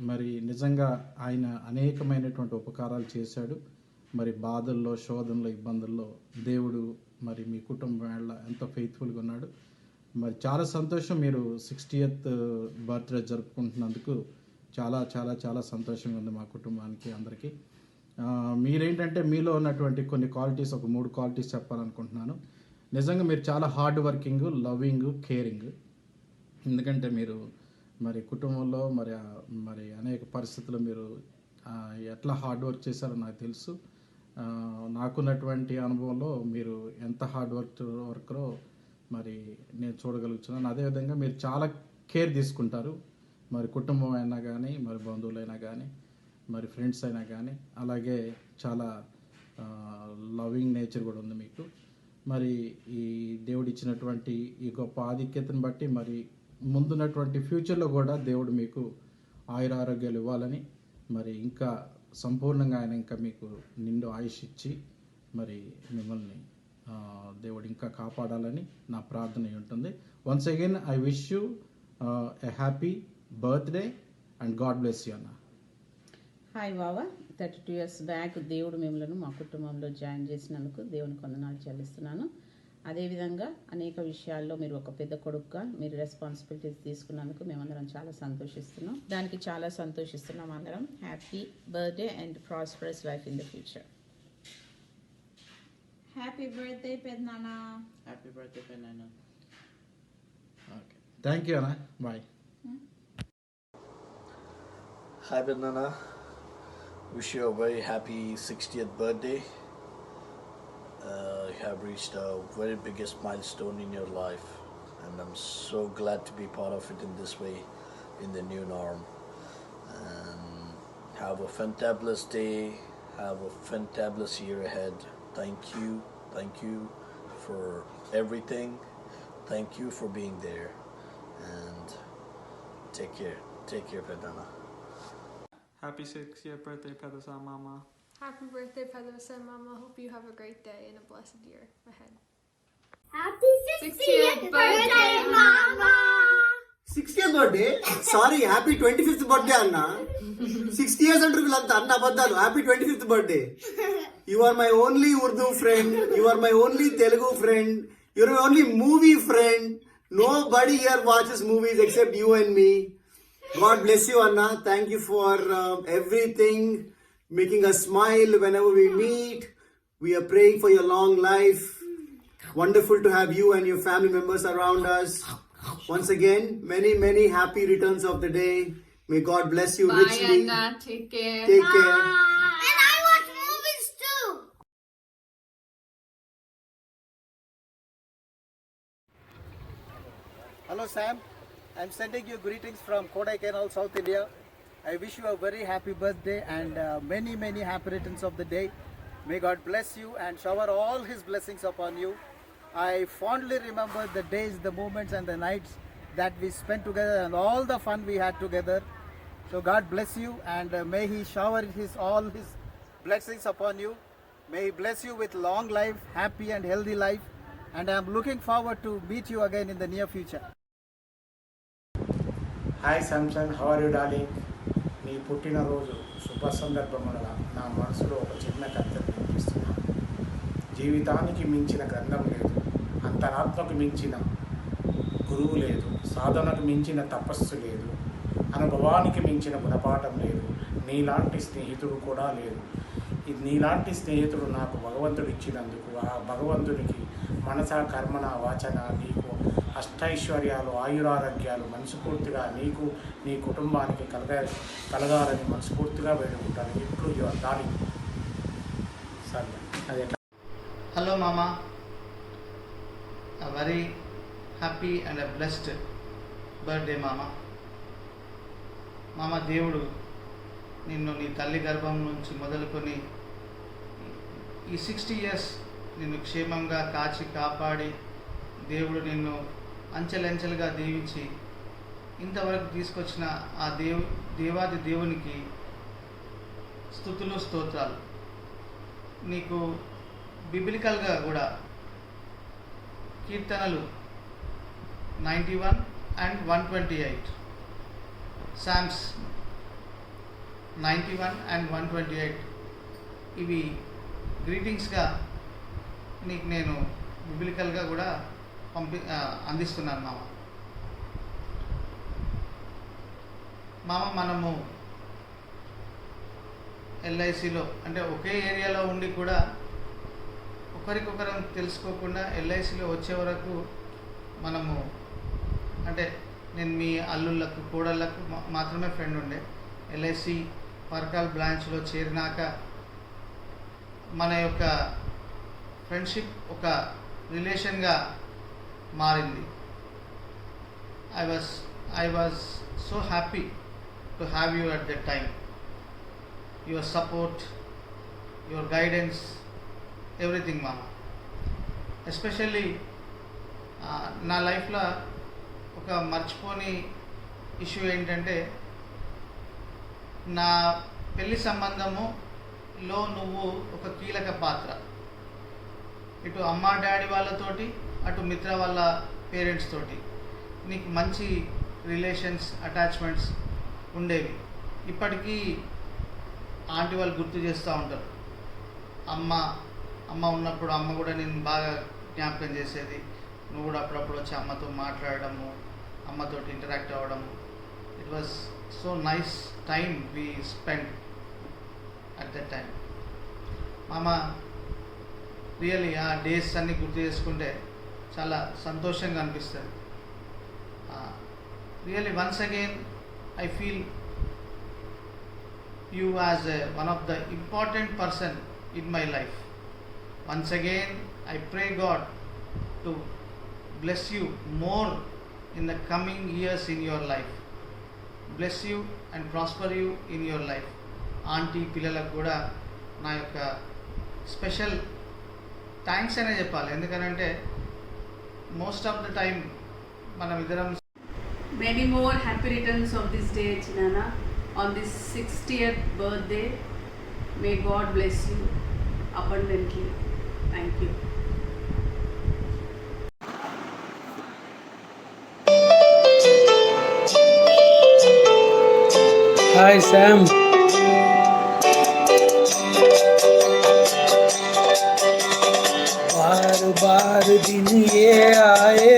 మరి నిజంగా ఆయన అనేకమైనటువంటి ఉపకారాలు చేశాడు. మరి బాధల్లో, శోధనలో, ఇబ్బందుల్లో దేవుడు మరి మీ కుటుంబం వాళ్ళ ఎంతో ఫెయిత్ఫుల్గా ఉన్నాడు. మరి చాలా సంతోషం. మీరు 60th బర్త్డే జరుపుకుంటున్నందుకు చాలా చాలా చాలా సంతోషంగా ఉంది మా కుటుంబానికి అందరికీ. మీరేంటంటే మీలో ఉన్నటువంటి కొన్ని క్వాలిటీస్, ఒక 3 క్వాలిటీస్ చెప్పాలనుకుంటున్నాను. నిజంగా మీరు చాలా హార్డ్ వర్కింగ్, లవింగ్, కేరింగ్. ఎందుకంటే మీరు మరి కుటుంబంలో మరి అనేక పరిస్థితుల్లో మీరు ఎట్లా హార్డ్ వర్క్ చేశారో నాకు తెలుసు. నాకున్నటువంటి అనుభవంలో మీరు ఎంత హార్డ్ వర్కరో మరి నేను చూడగలుగుతున్నాను. అదేవిధంగా మీరు చాలా కేర్ తీసుకుంటారు. మరి కుటుంబం అయినా కానీ, మరి బంధువులైనా కానీ, మరి ఫ్రెండ్స్ అయినా కానీ, అలాగే చాలా లవింగ్ నేచర్ కూడా ఉంది మీకు. మరి ఈ దేవుడు ఇచ్చినటువంటి ఈ గొప్ప ఆధిక్యతను బట్టి మరి ముందున్నటువంటి ఫ్యూచర్లో కూడా దేవుడు మీకు ఆయురారోగ్యాలు ఇవ్వాలని, మరి ఇంకా సంపూర్ణంగా ఆయన ఇంకా మీకు నిండు ఆయుష్ ఇచ్చి మరి మిమ్మల్ని దేవుడు ఇంకా కాపాడాలని నా ప్రార్థన ఉంటుంది. Once again I wish you a happy birthday and God bless you అన్న. హాయ్ బాబా, 32 years బ్యాక్ దేవుడు మిమ్మల్ని మా కుటుంబంలో జాయిన్ చేసినందుకు దేవునికి వందనాలు చెల్లిస్తున్నాను. అదేవిధంగా అనేక విషయాల్లో మీరు ఒక పెద్ద కొడుకుగా మీరు రెస్పాన్సిబిలిటీస్ తీసుకున్నందుకు మేమందరం చాలా సంతోషిస్తున్నాం. దానికి చాలా సంతోషిస్తున్నాం అందరం. Happy birthday and prosperous life in the future. Happy birthday పెద్దనాన్న. హ్యాపీ బర్త్డే పెద్దనాన్న. ఓకే, థ్యాంక్ యూ అన్న. Bye. Hi Bandana, wish you a very happy 60th birthday. You have reached a very biggest milestone in your life, and I'm so glad to be part of it in this way, in the new norm. And have a fantabulous day, have a fantabulous year ahead. Thank you for everything. Thank you for being there, and take care Bandana. Happy 60th birthday, Pedasa Mama. Happy birthday, Pedasa Mama. Hope you have a great day and a blessed year ahead. Happy 60th birthday, Mama. 60th birthday? Sorry, happy 25th birthday, Anna. 60 years under Vilanta, Anna Baddalu. Happy 25th birthday. You are my only Urdu friend. You are my only Telugu friend. You are my only movie friend. Nobody here watches movies except you and me. God bless you, Anna. Thank you for everything, making us smile whenever we meet. We are praying for your long life. Wonderful to have you and your family members around us. Once again, many, many happy returns of the day. May God bless you richly. Bye, Anna. Take care. Take care. And I watch movies too. Hello Sam, I'm sending you greetings from Kodaikanal, South India. I wish you a very happy birthday and many, many happy returns of the day. May God bless you and shower all His blessings upon you. I fondly remember the days, the moments and the nights that we spent together and all the fun we had together. So God bless you and may He shower all His blessings upon you. May He bless you with long life, happy and healthy life. And I'm looking forward to meet you again in the near future. Hi Samsung, how are you darling? నీ పుట్టినరోజు శుభ సందర్భముగా నా మనసులో ఒక చిన్న కథను వినిపిస్తున్నాను. జీవితానికి మించిన గ్రంథం లేదు, అంతరాత్మకు మించిన గురువు లేదు, సాధనకు మించిన తపస్సు లేదు, అనుభవానికి మించిన గుణపాఠం లేదు, నీలాంటి స్నేహితుడు కూడా లేదు. నీలాంటి స్నేహితుడు నాకు భగవంతుడు ఇచ్చినందుకు ఆ భగవంతుడికి మనసా కర్మణ వాచన నీకు అష్టైశ్వర్యాలు, ఆయురారోగ్యాలు మనస్ఫూర్తిగా నీకు నీ కుటుంబానికి కలగాలని మనస్ఫూర్తిగా వేడుకుంటాను. ఇప్పుడు యువర్ డార్లింగ్ సరే అదే. హలో మామా, a very happy and a blessed birthday మామా. మామా, దేవుడు నిన్ను నీ తల్లి గర్భం నుంచి మొదలుకొని ఈ 60 years నిన్ను క్షేమంగా కాచి కాపాడి దేవుడు నిన్ను అంచెలంచెలుగా దీవించి ఇంతవరకు తీసుకొచ్చిన ఆ దేవాది దేవునికి స్తుతులు స్తోత్రాలు. నీకు బిబ్లికల్గా కూడా కీర్తనలు 91 and 128, సామ్స్ 91 and 128 ఇవి గ్రీటింగ్స్గా నీకు నేను బిబ్లికల్గా కూడా అందిస్తున్నాను మామ. మనము ఎల్ఐసిలో అంటే ఒకే ఏరియాలో ఉండి కూడా ఒకరికొకరం తెలుసుకోకుండా ఎల్ఐసిలో వచ్చే వరకు మనము అంటే నేను మీ అల్లుళ్ళకు కోడళ్ళకు మాత్రమే ఫ్రెండ్ ఉండే. ఎల్ఐసి పర్కాల్ బ్రాంచ్లో చేరినాక మన యొక్క ఫ్రెండ్షిప్ ఒక రిలేషన్గా మారింది. I was so happy to have you at that time. Your support, your guidance, everything mama. Especially నా లైఫ్లో ఒక మర్చిపోని ఇష్యూ ఏంటంటే నా పెళ్లి సంబంధములో నువ్వు ఒక కీలక పాత్ర. ఇటు అమ్మ డాడీ వాళ్ళతోటి అటు మిత్ర వాళ్ళ పేరెంట్స్ తోటి నీకు మంచి రిలేషన్స్, అటాచ్మెంట్స్ ఉండేవి. ఇప్పటికీ ఆంటీ వాళ్ళు గుర్తు చేస్తూ ఉంటారు. అమ్మ ఉన్నప్పుడు అమ్మ కూడా నేను బాగా జ్ఞాపకం చేసేది. నువ్వు కూడా అప్పుడప్పుడు వచ్చి అమ్మతో మాట్లాడడము, అమ్మతోటి ఇంటరాక్ట్ అవ్వడము. It was so nice time we spend at that time మామ. రియల్లీ ఆ డేస్ అన్నీ గుర్తు చేసుకుంటే చాలా సంతోషంగా అనిపిస్తుంది. Really once again I feel you as one of the important person in my life. Once again I pray God to bless you more in the coming years in your life. Bless you and prosper you in your life. Aunty పిల్లలకు కూడా నా యొక్క స్పెషల్ థ్యాంక్స్ అనే చెప్పాలి. ఎందుకనంటే మోస్ట్ ఆఫ్ ద టైం మనం ఇద్దరం. Many more happy returns of this day, Chinana, on this 60th birthday. May God bless you abundantly. Thank you. Hi Sam. बार बार दिन ये आए,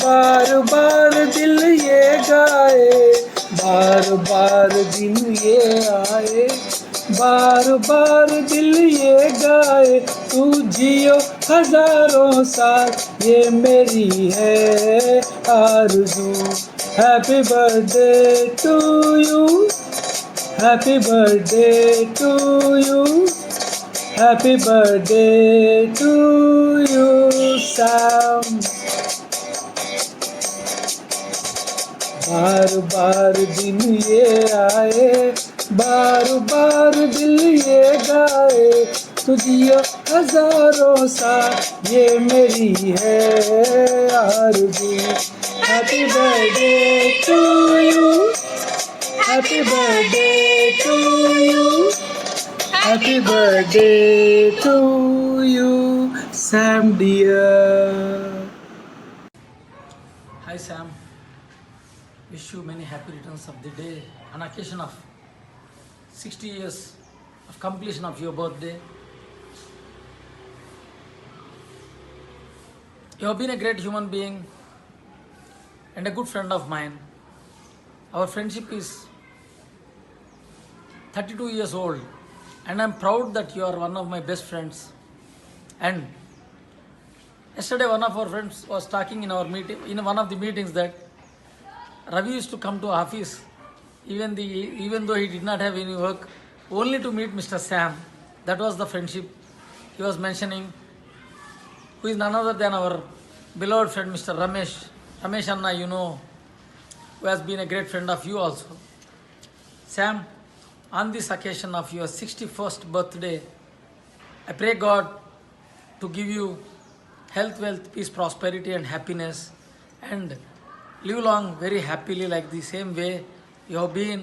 बार बार दिल ये गाए, बार बार बार दिन ये आए, बार बार दिल ये गाए, तू जियो हजारों साल, ये मेरी है आरज़ू। Happy birthday to you, happy birthday to you, happy birthday to you Sam. बार बार दिन ये आए, बार बार दिल ये गाए, तुझियो हजारों साल, ये मेरी है आरज़ू। Happy birthday to you, happy birthday to you, happy birthday to you Sam dear. Hi Sam, wish you many happy returns of the day on occasion of 60 years of completion of your birthday. You have been a great human being and a good friend of mine. Our friendship is 32 years old and I am proud that you are one of my best friends. And yesterday one of our friends was talking in our meeting, in one of the meetings, that Ravi used to come to office even though he did not have any work, only to meet Mr. Sam. That was the friendship he was mentioning, who is none other than our beloved friend Mr. Ramesh. Ramesh Anna, you know, who has been a great friend of you also. Sam, on this occasion of your 61st birthday, I pray God to give you health, wealth, peace, prosperity and happiness, and live long very happily like the same way you have been,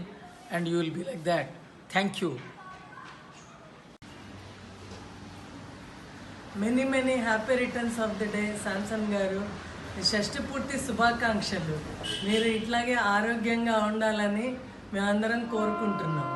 and you will be like that. Thank you. Many happy returns of the day Samson గారు. షష్ఠి పూర్తి శుభాకాంక్షలు. మీరు ఇట్లాగే ఆరోగ్యంగా ఉండాలని మేమందరం కోరుకుంటున్నాము.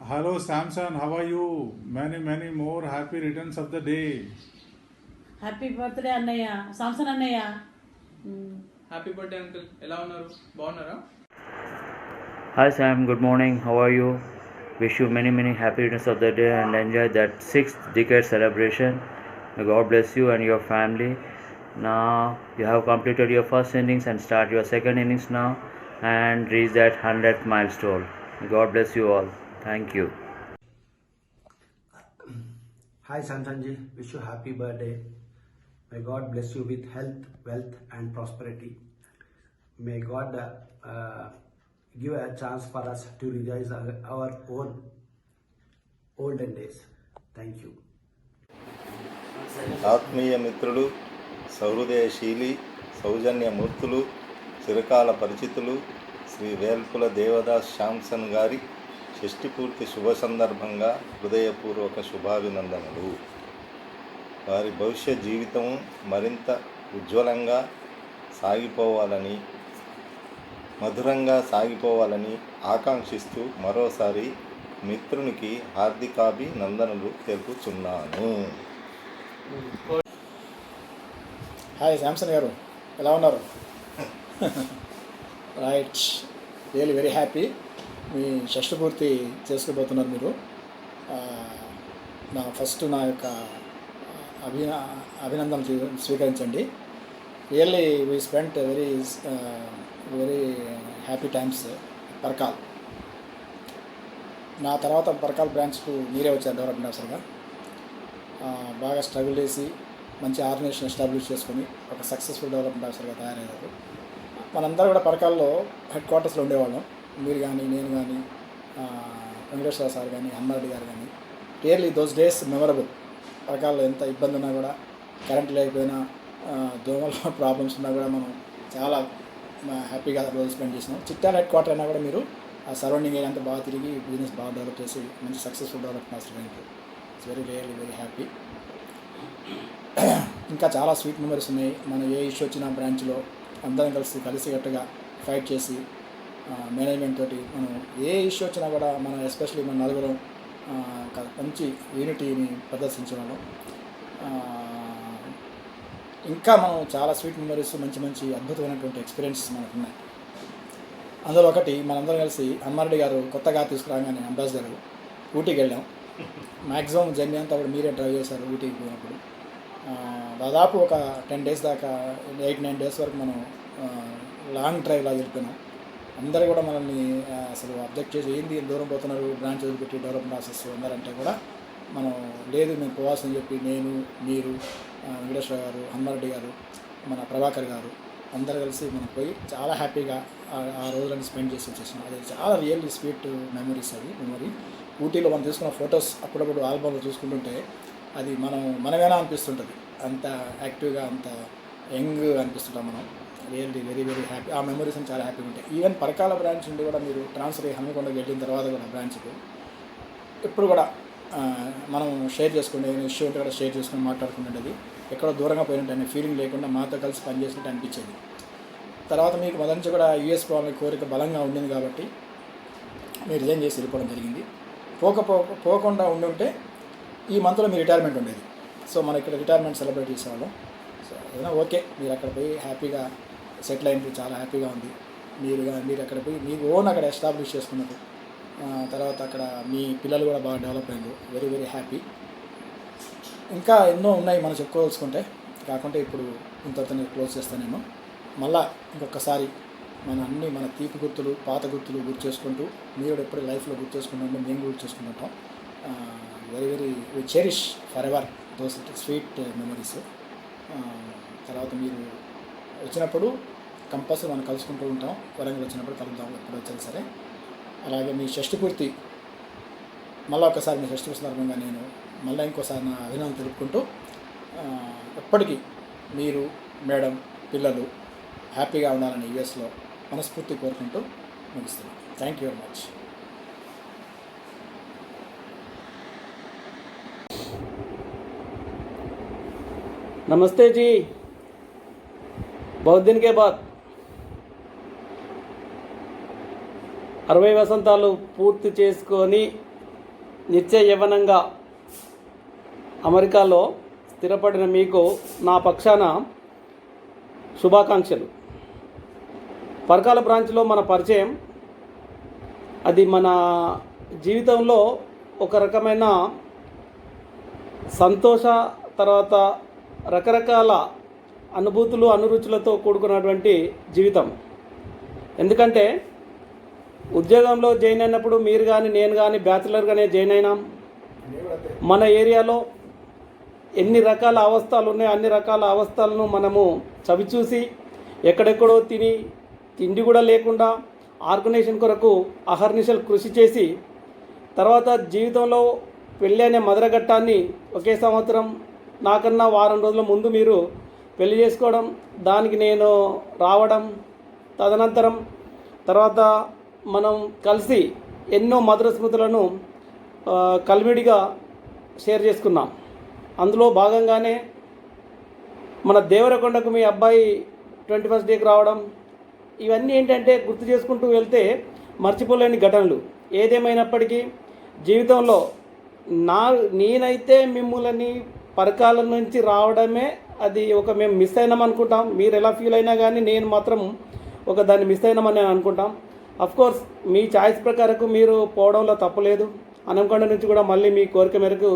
Hello Samson, how are you? Many more happy returns of the day. Happy birthday అన్నయ్య, సాంసన్ అన్నయ్య. హ్యాపీ బర్త్డే అంకుల్, ఎలా ఉన్నారు? బాగున్నారా? Hi Sam, good morning. How are you? Wish you many happy returns of the day and enjoy that 6th decade celebration. May God bless you and your family. Now you have completed your first innings and start your second innings now and reach that 100th milestone. May God bless you all. Thank you. Hi Samsonji, wish you happy birthday. May God bless you with health, wealth and prosperity. May God give a chance for us to realize our own olden days. Thank you. ఆత్మీయ మిత్రులు, సహృదయశీలి, సౌజన్యమూర్తులు, చిరకాల పరిచితులు శ్రీ వేల్పుల దేవదాస్ శాంసన్ గారి షష్ఠిపూర్తి శుభ సందర్భంగా హృదయపూర్వక శుభాభినందనలు. వారి భవిష్యత్ జీవితం మరింత ఉజ్వలంగా సాగిపోవాలని, మధురంగా సాగిపోవాలని ఆకాంక్షిస్తూ మరోసారి మిత్రునికి హార్దికాభినందనలు తెలుపుతున్నాను. హాయ్ శాంసన్ గారు, ఎలా ఉన్నారు? Right, really very happy. మీ షష్ఠి పూర్తి చేసుకోబోతున్నారు మీరు. నా యొక్క అభినందనలు స్వీకరించండి. Really we spent very happy times Parkal. నా తర్వాత పర్కాల్ బ్రాంచ్కు మీరే వచ్చారు డెవలప్మెంట్ ఆఫీసర్గా. బాగా స్ట్రగుల్ చేసి మంచి ఆర్గనైజేషన్ ఎస్టాబ్లిష్ చేసుకొని ఒక సక్సెస్ఫుల్ డెవలప్మెంట్ ఆఫీసర్గా తయారయ్యారు. మనందరూ కూడా పర్కాల్లో హెడ్ క్వార్టర్స్లో ఉండేవాళ్ళం. మీరు కానీ, నేను కానీ, వెంకటేశ్వర సార్ కానీ, హన్మారెడ్డి గారు కానీ. Really those days memorable. పర్కాల్లో ఎంత ఇబ్బంది ఉన్నా కూడా, కరెంట్ లేకపోయినా, దోమల ప్రాబ్లమ్స్ ఉన్నా కూడా మనం చాలా హ్యాపీగా రోజు స్పెండ్ చేసినాం. చిట్టాల హెడ్ క్వార్టర్ అయినా కూడా మీరు ఆ సరౌండింగ్ ఏరియా అంతా బాగా తిరిగి బిజినెస్ బాగా డెవలప్ చేసి మంచి సక్సెస్ఫుల్ డెవలప్ మాస్టర్ గారికి ఇట్స్ వెరీ వెరీ హ్యాపీ. ఇంకా చాలా స్వీట్ మెమరీస్ ఉన్నాయి. మనం ఏ ఇష్యూ వచ్చినా బ్రాంచ్లో అందరం కలిసికట్టుగా ఫైట్ చేసి మేనేజ్మెంట్ తోటి మనం ఏ ఇష్యూ వచ్చినా కూడా మనం ఎస్పెషల్లీ మన నలుగురం మంచి యూనిటీని ప్రదర్శించడం. ఇంకా మనం చాలా స్వీట్ మెమరీస్ మంచి మంచి అద్భుతమైనటువంటి ఎక్స్పీరియన్సెస్ మనకు ఉన్నాయి. అందులో ఒకటి మనందరం కలిసి అమ్మారెడ్డి గారు కొత్తగా తీసుకురాగానే అంబాసిడర్ ఊటీకి వెళ్ళాం. మ్యాక్సిమం జర్నీ అంతా కూడా మీరే డ్రైవ్ చేశారు ఊటీకి పోయినప్పుడు. దాదాపు ఒక 10 days దాకా 8-9 days వరకు మనం లాంగ్ డ్రైవ్ లాగా వెళ్ళిపోయినాం. అందరూ కూడా మనల్ని అసలు అబ్జెక్ట్ చేసి ఏంది దూరం పోతున్నారు బ్రాంచ్ వదిలిపెట్టి డెవలప్మెంట్ ప్రాసెస్ అందరంటే కూడా మనం లేదు మేము పోవాల్సిందని చెప్పి నేను, మీరు, వెంకటేశ్వర గారు, అమ్మారెడ్డి గారు, మన ప్రభాకర్ గారు అందరూ కలిసి మనం పోయి చాలా హ్యాపీగా ఆ రోజులను స్పెండ్ చేసి వచ్చేసాం. అది చాలా రియల్లీ స్వీట్ మెమరీస్. అది మెమరీ ఊటీలో మనం తీసుకున్న ఫొటోస్ అప్పుడప్పుడు ఆల్బమ్లో చూసుకుంటుంటే అది మనమేనా అనిపిస్తుంటుంది. అంత యాక్టివ్గా అంత యంగ్ అనిపిస్తుంటాం మనం. Really very very happy. ఆ మెమరీస్ చాలా హ్యాపీగా ఉంటాయి. ఈవెన్ పరకాల బ్రాంచ్ నుండి కూడా మీరు ట్రాన్స్ఫర్ అయ్యి హన్మకొండకి వెళ్ళిన తర్వాత కూడా బ్రాంచ్కి ఎప్పుడు కూడా మనం షేర్ చేసుకునే ఇష్యూ ఉంటే కూడా షేర్ చేసుకుని మాట్లాడుకునేది. ఎక్కడో దూరంగా పోయినట్టు అనే ఫీలింగ్ లేకుండా మాతో కలిసి పనిచేసినట్టు అనిపించేది. తర్వాత మీకు మొదటి నుంచి కూడా యూఎస్ పోవాలని కోరిక బలంగా ఉండింది కాబట్టి మీరు రిజైన్ చేసి వెళ్ళిపోవడం జరిగింది. పోకుండా ఉండుంటే ఈ మంత్లో మీ రిటైర్మెంట్ ఉండేది. సో మనం ఇక్కడ రిటైర్మెంట్ సెలబ్రేట్ చేసేవాళ్ళం. సో ఏదైనా ఓకే, మీరు అక్కడ పోయి హ్యాపీగా సెటిల్ అయినట్టు చాలా హ్యాపీగా ఉంది. మీరు అక్కడ పోయి మీకు ఓన్ అక్కడ ఎస్టాబ్లిష్ చేసుకున్నారు. తర్వాత అక్కడ మీ పిల్లలు కూడా బాగా డెవలప్ అయ్యారు. Very very happy. ఇంకా ఎన్నో ఉన్నాయి మనం చెప్పుకోవాల్సుకుంటే, కాకుంటే ఇప్పుడు ఇంతతో క్లోజ్ చేస్తాను నేను. మళ్ళీ ఇంకొకసారి మన తీపి గుర్తులు పాత గుర్తులు గుర్తు చేసుకుంటూ మీరు ఎప్పుడు లైఫ్లో గుర్తు చేసుకుంటుంటే మేము గుర్తు చేసుకుంటుంటాం. Very very we cherish forever those sweet memories. తర్వాత మీరు వచ్చినప్పుడు కంపల్సరీ మనం కలుసుకుంటూ ఉంటాం. వరంగల్ వచ్చినప్పుడు కలుద్దాం ఎప్పుడు వచ్చినా సరే. అలాగే మీ షష్ఠి పూర్తి మళ్ళీ ఒకసారి మీ షష్ఠి సందర్భంగా నేను మళ్ళీ ఇంకోసారి నా అభినందన తెలుపుకుంటూ ఎప్పటికీ మీరు మేడం పిల్లలు హ్యాపీగా ఉండాలని యూఎస్లో మనస్ఫూర్తి కోరుకుంటూ ముగిస్తున్నాను. Thank you very much. नमस्ते जी, बहुत दिन के बाद 60 వసంతాలు పూర్తి చేసుకొని నిత్య యవ్వనంగా అమెరికాలో స్థిరపడిన మీకు నా పక్షాన శుభాకాంక్షలు. పరకాల బ్రాంచ్లో మన పరిచయం అది మన జీవితంలో ఒక రకమైన సంతోష, తర్వాత రకరకాల అనుభూతులు అనురుచులతో కూడుకున్నటువంటి జీవితం. ఎందుకంటే ఉద్యోగంలో జాయిన్ అయినప్పుడు మీరు కానీ నేను కానీ బ్యాచిలర్గానే జాయిన్ అయినాం. మన ఏరియాలో ఎన్ని రకాల అవస్థలు ఉన్నాయో అన్ని రకాల అవస్థలను మనము చవిచూసి ఎక్కడెక్కడో తిండి కూడా లేకుండా ఆర్గనైజేషన్ కొరకు అహర్నిశలు కృషి చేసి తర్వాత జీవితంలో పెళ్ళి అనే మదరఘట్టాన్ని ఒకే సంవత్సరం నాకన్నా వారం రోజుల ముందు మీరు పెళ్లి చేసుకోవడం, దానికి నేను రావడం, తదనంతరం తర్వాత మనం కలిసి ఎన్నో మధుర స్మృతులను కలివిడిగా షేర్ చేసుకున్నాం. అందులో భాగంగానే మన దేవరకొండకు మీ అబ్బాయి 21st డేకి రావడం, ఇవన్నీ ఏంటంటే గుర్తు చేసుకుంటూ వెళ్తే మర్చిపోలేని ఘటనలు. ఏదేమైనప్పటికీ జీవితంలో నేనైతే మిమ్మల్ని పరకాల నుంచి రావడమే అది ఒక మేము మిస్ అయినాం అనుకుంటాం. మీరు ఎలా ఫీల్ అయినా కానీ నేను మాత్రం ఒక దాన్ని మిస్ అయినామని అనుకుంటాం. అఫ్కోర్స్ మీ ఛాయిస్ ప్రకారం మీరు పోవడంలో తప్పలేదు. హన్మకొండ నుంచి కూడా మళ్ళీ మీ కోరిక మేరకు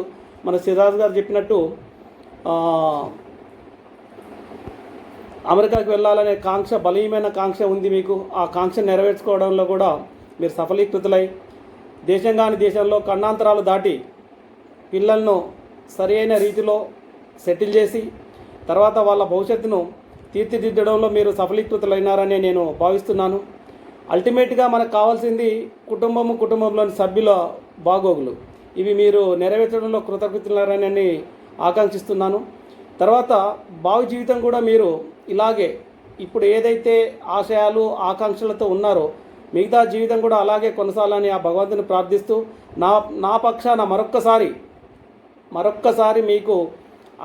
మన సిరాజ్ గారు చెప్పినట్టు అమెరికాకి వెళ్ళాలనే కాంక్ష, బలీయమైన కాంక్ష ఉంది మీకు. ఆ కాంక్ష నెరవేర్చుకోవడంలో కూడా మీరు సఫలీకృతులై దేశం కాని దేశంలో ఖండాంతరాలు దాటి పిల్లలను సరైన రీతిలో సెటిల్ చేసి తర్వాత వాళ్ళ భవిష్యత్తును తీర్చిదిద్దడంలో మీరు సఫలీకృతులైనారని నేను భావిస్తున్నాను. అల్టిమేట్గా మనకు కావాల్సింది కుటుంబంలోని సభ్యుల బాగోగులు. ఇవి మీరు నెరవేర్చడంలో కృతజ్ఞతలని ఆకాంక్షిస్తున్నాను. తర్వాత భావి జీవితం కూడా మీరు ఇలాగే ఇప్పుడు ఏదైతే ఆశయాలు ఆకాంక్షలతో ఉన్నారో మిగతా జీవితం కూడా అలాగే కొనసాగాలని ఆ భగవంతుని ప్రార్థిస్తూ నా పక్షాన మరొక్కసారి మీకు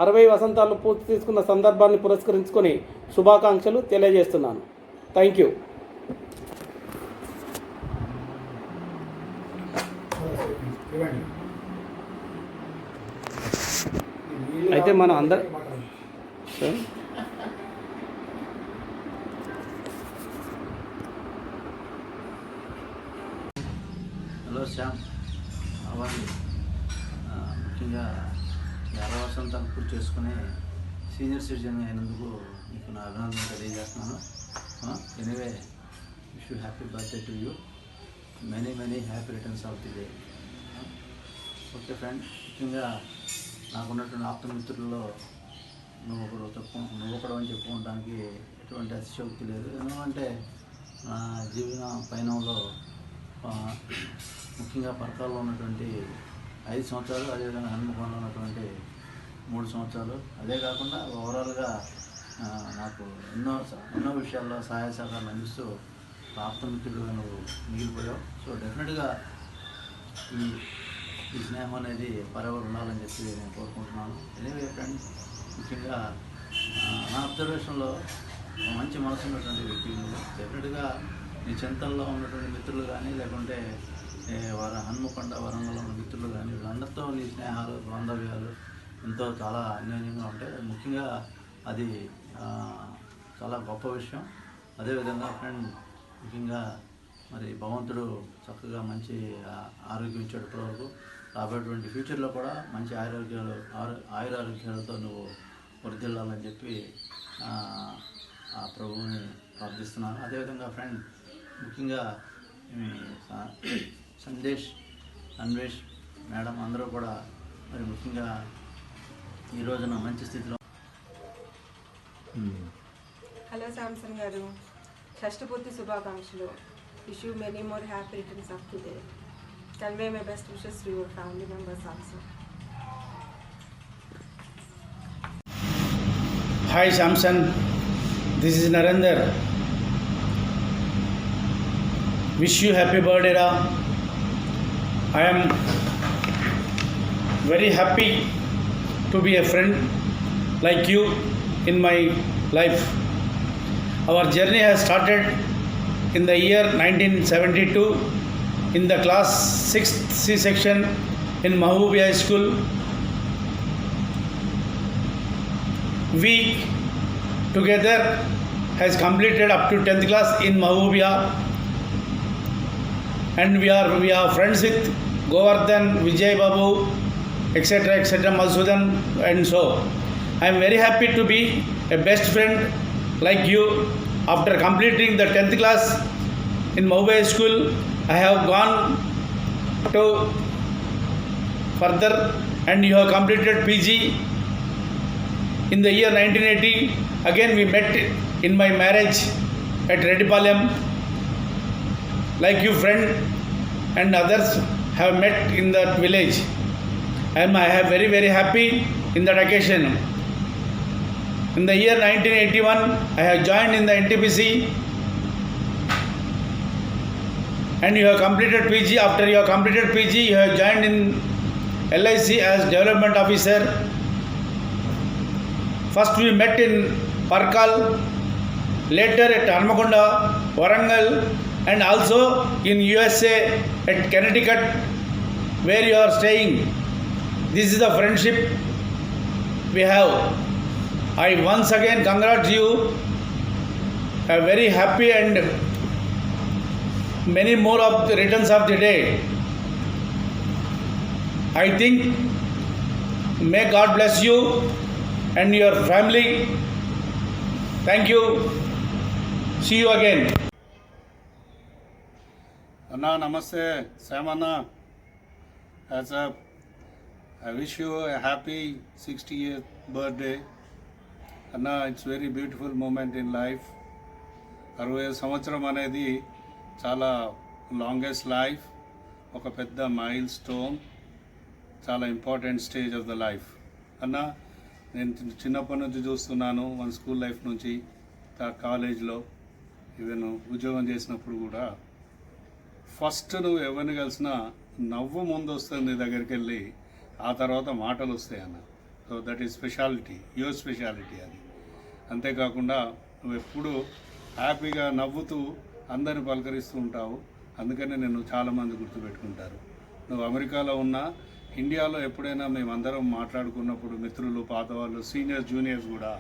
60 వసంతాలు పూర్తి చేసుకున్న సందర్భాన్ని పురస్కరించుకొని శుభాకాంక్షలు తెలియజేస్తున్నాను. Thank you. అయితే మనం అందరం హలో శ్యామ్, అవ్వాలి ముఖ్యంగా 60 వసంతాలు పూర్తి చేసుకునే సీనియర్ సిటిజన్ అయినందుకు మీకు నా అభినందనలు తెలియజేస్తున్నాను. Anyway, wish you happy birthday to you. Many happy returns of the day. Okay friend, ముఖ్యంగా నాకున్నటువంటి ఆప్తమిత్రుల్లో నువ్వు ఒకడు అని చెప్పుకోవడానికి ఎటువంటి అతిశయోక్తి లేదు. ఎందుకంటే నా జీవన పయనంలో ముఖ్యంగా పరకాల్లో ఉన్నటువంటి 5 సంవత్సరాలు, అదేవిధంగా హన్మకొండలో ఉన్నటువంటి 3 సంవత్సరాలు, అదే కాకుండా ఓవరాల్గా నాకు ఎన్నో విషయాల్లో సహాయ సహకారాలు అందిస్తూ ఆప్తమిత్రుడుగా నువ్వు మిగిలిపోయావు. సో డెఫినెట్గా ఈ స్నేహం అనేది పరవరు ఉండాలని చెప్పి నేను కోరుకుంటున్నాను. ఎనీవే ఫ్రెండ్స్, ముఖ్యంగా నా అబ్జర్వేషన్లో మంచి మనసు ఉన్నటువంటి వ్యక్తులు డెఫినెట్గా నీ చింతల్లో ఉన్నటువంటి మిత్రులు కానీ, లేకుంటే హన్మకొండ వరంగల్లో ఉన్న మిత్రులు కానీ, వీళ్ళందరితో నీ స్నేహాలు బాంధవ్యాలు చాలా అన్యోన్యంగా ఉంటాయి. ముఖ్యంగా అది చాలా గొప్ప విషయం. అదేవిధంగా ఫ్రెండ్, ముఖ్యంగా మరి భగవంతుడు చక్కగా మంచి ఆరోగ్యం ఇచ్చాడు ఇప్పటివరకు. రాబోయేటువంటి ఫ్యూచర్లో కూడా మంచి ఆయురారోగ్యాలతో నువ్వు వర్ధిల్లాలని చెప్పి ఆ ప్రభువుని ప్రార్థిస్తున్నాను. అదేవిధంగా ఫ్రెండ్, ముఖ్యంగా సందేశ్, అన్వేష్ మేడం అందరూ కూడా మరి ముఖ్యంగా ఈ రోజున మంచి స్థితిలో. హలో శాంసన్ గారు, షష్ఠపూర్తి శుభాకాంక్షలు. Wish you many more happy returns of the day. Convey my best wishes to your family members also. Hi Samson, this is Narendra. Wish you happy birthday Ra. I am very happy to be a friend like you in my life. Our journey has started in the year 1972 in the class 6th C section in Mahubi High School. We together has completed up to 10th class in Mahubia, and we are friends with Govardhan, Vijay Babu, etc. Madhusudan, and so I am very happy to be a best friend like you. After completing the 10th class in Mahubia High School, I have gone to further, and you have completed PG in the year 1980. Again we met in my marriage at Reddipalayam. Like you friend and others have met in that village. I am very happy in that occasion. In the year 1981 I have joined in the NTPC, and you have completed PG. After you have completed PG, you have joined in LIC as development officer. First we met in Parkal, later at Hanakonda, Warangal, and also in USA at Connecticut, where you are staying. This is the friendship we have. I once again congratulate you. I am very happy, and many more of the returns of the day. I think may God bless you and your family. Thank you. See you again. Anna, namaste. Sam Anna. As I wish you a happy 60th birthday. Anna, it's very beautiful moment in life. 60 సంవత్సరం అనేది చాలా లాంగెస్ట్ లైఫ్, ఒక పెద్ద మైల్ స్టోన్, చాలా important stage of the life. అన్న, నేను చిన్నప్పటి నుంచి చూస్తున్నాను, మన స్కూల్ లైఫ్ నుంచి కాలేజ్లో, ఈవెన్ ఉద్యోగం చేసినప్పుడు కూడా ఫస్ట్ నువ్వు ఎవరిని కలిసినా నవ్వు ముందు వస్తుంది నీ దగ్గరికి వెళ్ళి, ఆ తర్వాత మాటలు వస్తాయి అన్న. So that is speciality, your speciality అది. అంతేకాకుండా నువ్వు ఎప్పుడు హ్యాపీగా నవ్వుతూ అందరిని పలకరిస్తూ ఉంటావు. అందుకనే నేను చాలామంది గుర్తుపెట్టుకుంటారు. నువ్వు అమెరికాలో ఉన్నా, ఇండియాలో ఎప్పుడైనా మేమందరం మాట్లాడుకున్నప్పుడు మిత్రులు, పాత వాళ్ళు, సీనియర్స్, జూనియర్స్ కూడా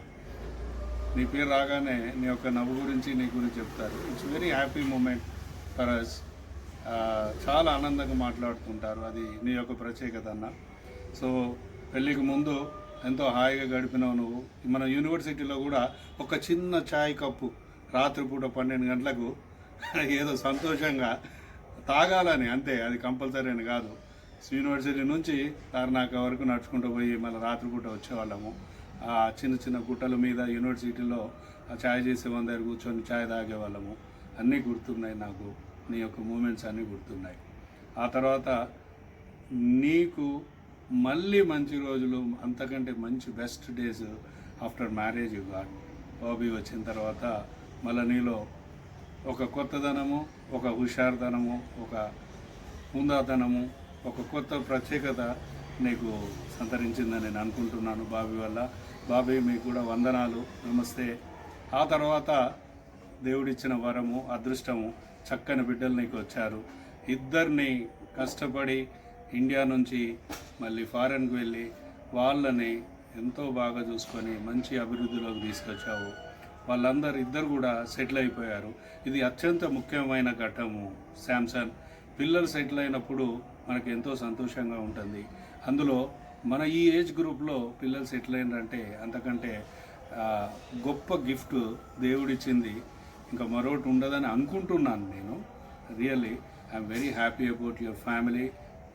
నీ పేరు రాగానే నీ యొక్క నవ్వు గురించి, నీ గురించి చెప్తారు. It's very happy moment for us. చాలా ఆనందంగా మాట్లాడుతుంటారు. అది నీ యొక్క ప్రత్యేకత అన్న. సో పెళ్ళికి ముందు ఎంతో హాయిగా గడిపినావు నువ్వు. మన యూనివర్సిటీలో కూడా ఒక చిన్న ఛాయ్ కప్పు రాత్రిపూట 12 గంటలకు ఏదో సంతోషంగా తాగాలని, అంతే, అది కంపల్సరీ అని కాదు. యూనివర్సిటీ నుంచి తార్నాక వరకు నడుచుకుంటూ పోయి మళ్ళీ రాత్రిపూట వచ్చేవాళ్ళము. ఆ చిన్న చిన్న గుట్టల మీద యూనివర్సిటీలో ఛాయ్ చేసే వాళ్ళ దగ్గర కూర్చొని ఛాయ్ తాగేవాళ్ళము. అన్నీ గుర్తున్నాయి నాకు, నీ యొక్క మూమెంట్స్ అన్నీ గుర్తున్నాయి. ఆ తర్వాత నీకు మళ్ళీ మంచి రోజులు, అంతకంటే మంచి best days after marriage God. Bobby వచ్చిన తర్వాత మళ్ళీ నీలో ఒక కొత్తదనము, ఒక హుషారుతనము, ఒక హుందాతనము, ఒక కొత్త ప్రత్యేకత నీకు సంతరించిందని నేను అనుకుంటున్నాను బాబీ వల్ల. బాబీ మీకు కూడా వందనాలు, నమస్తే. ఆ తర్వాత దేవుడిచ్చిన వరము, అదృష్టము, చక్కని బిడ్డలు నీకు వచ్చారు. ఇద్దరిని కష్టపడి ఇండియా నుంచి మళ్ళీ ఫారెన్కి వెళ్ళి వాళ్ళని ఎంతో బాగా చూసుకొని మంచి అభివృద్ధిలోకి తీసుకొచ్చావు. వాళ్ళందరూ ఇద్దరు కూడా సెటిల్ అయిపోయారు. ఇది అత్యంత ముఖ్యమైన ఘట్టము శాంసన్. పిల్లలు సెటిల్ అయినప్పుడు మనకు ఎంతో సంతోషంగా ఉంటుంది. అందులో మన ఈ ఏజ్ గ్రూప్లో పిల్లలు సెటిల్ అయినారంటే అంతకంటే గొప్ప గిఫ్ట్ దేవుడిచ్చింది ఇంకా మరొకటి ఉండదని అనుకుంటున్నాను నేను. Really I'm very happy about your family,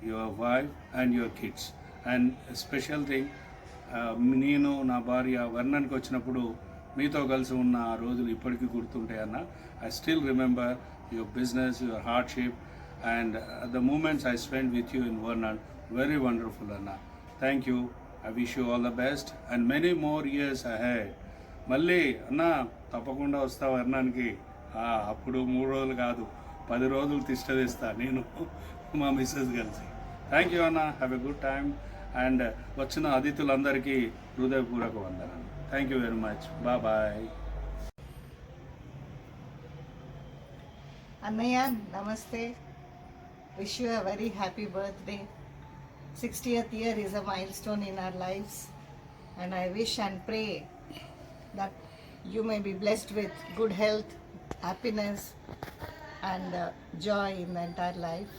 your wife and your kids. And special thing, నేను నా భార్య వర్ణన్కి వచ్చినప్పుడు మీతో కలిసి ఉన్న ఆ రోజులు ఇప్పటికీ గుర్తుంటాయి అన్న. I still remember your business, your hardship and the moments I spend with you in Vernon. Very wonderful అన్న. Thank you. I wish you all the best and many more years ahead. మళ్ళీ అన్న తప్పకుండా వస్తా వర్ణానికి. అప్పుడు 3 రోజులు కాదు, 10 రోజులు తిష్టదిస్తా నేను మా మిస్సెస్ కలిసి. థ్యాంక్ యూ అన్న. Have a good time. And వచ్చిన అతిథులందరికీ హృదయపూర్వక వందనాలు. Thank you very much. Bye. అన్నయ్య నమస్తే. Wish you a very happy birthday. 60th year is a milestone in our lives, and I wish and pray that you may be blessed with good health, happiness and joy in the entire life.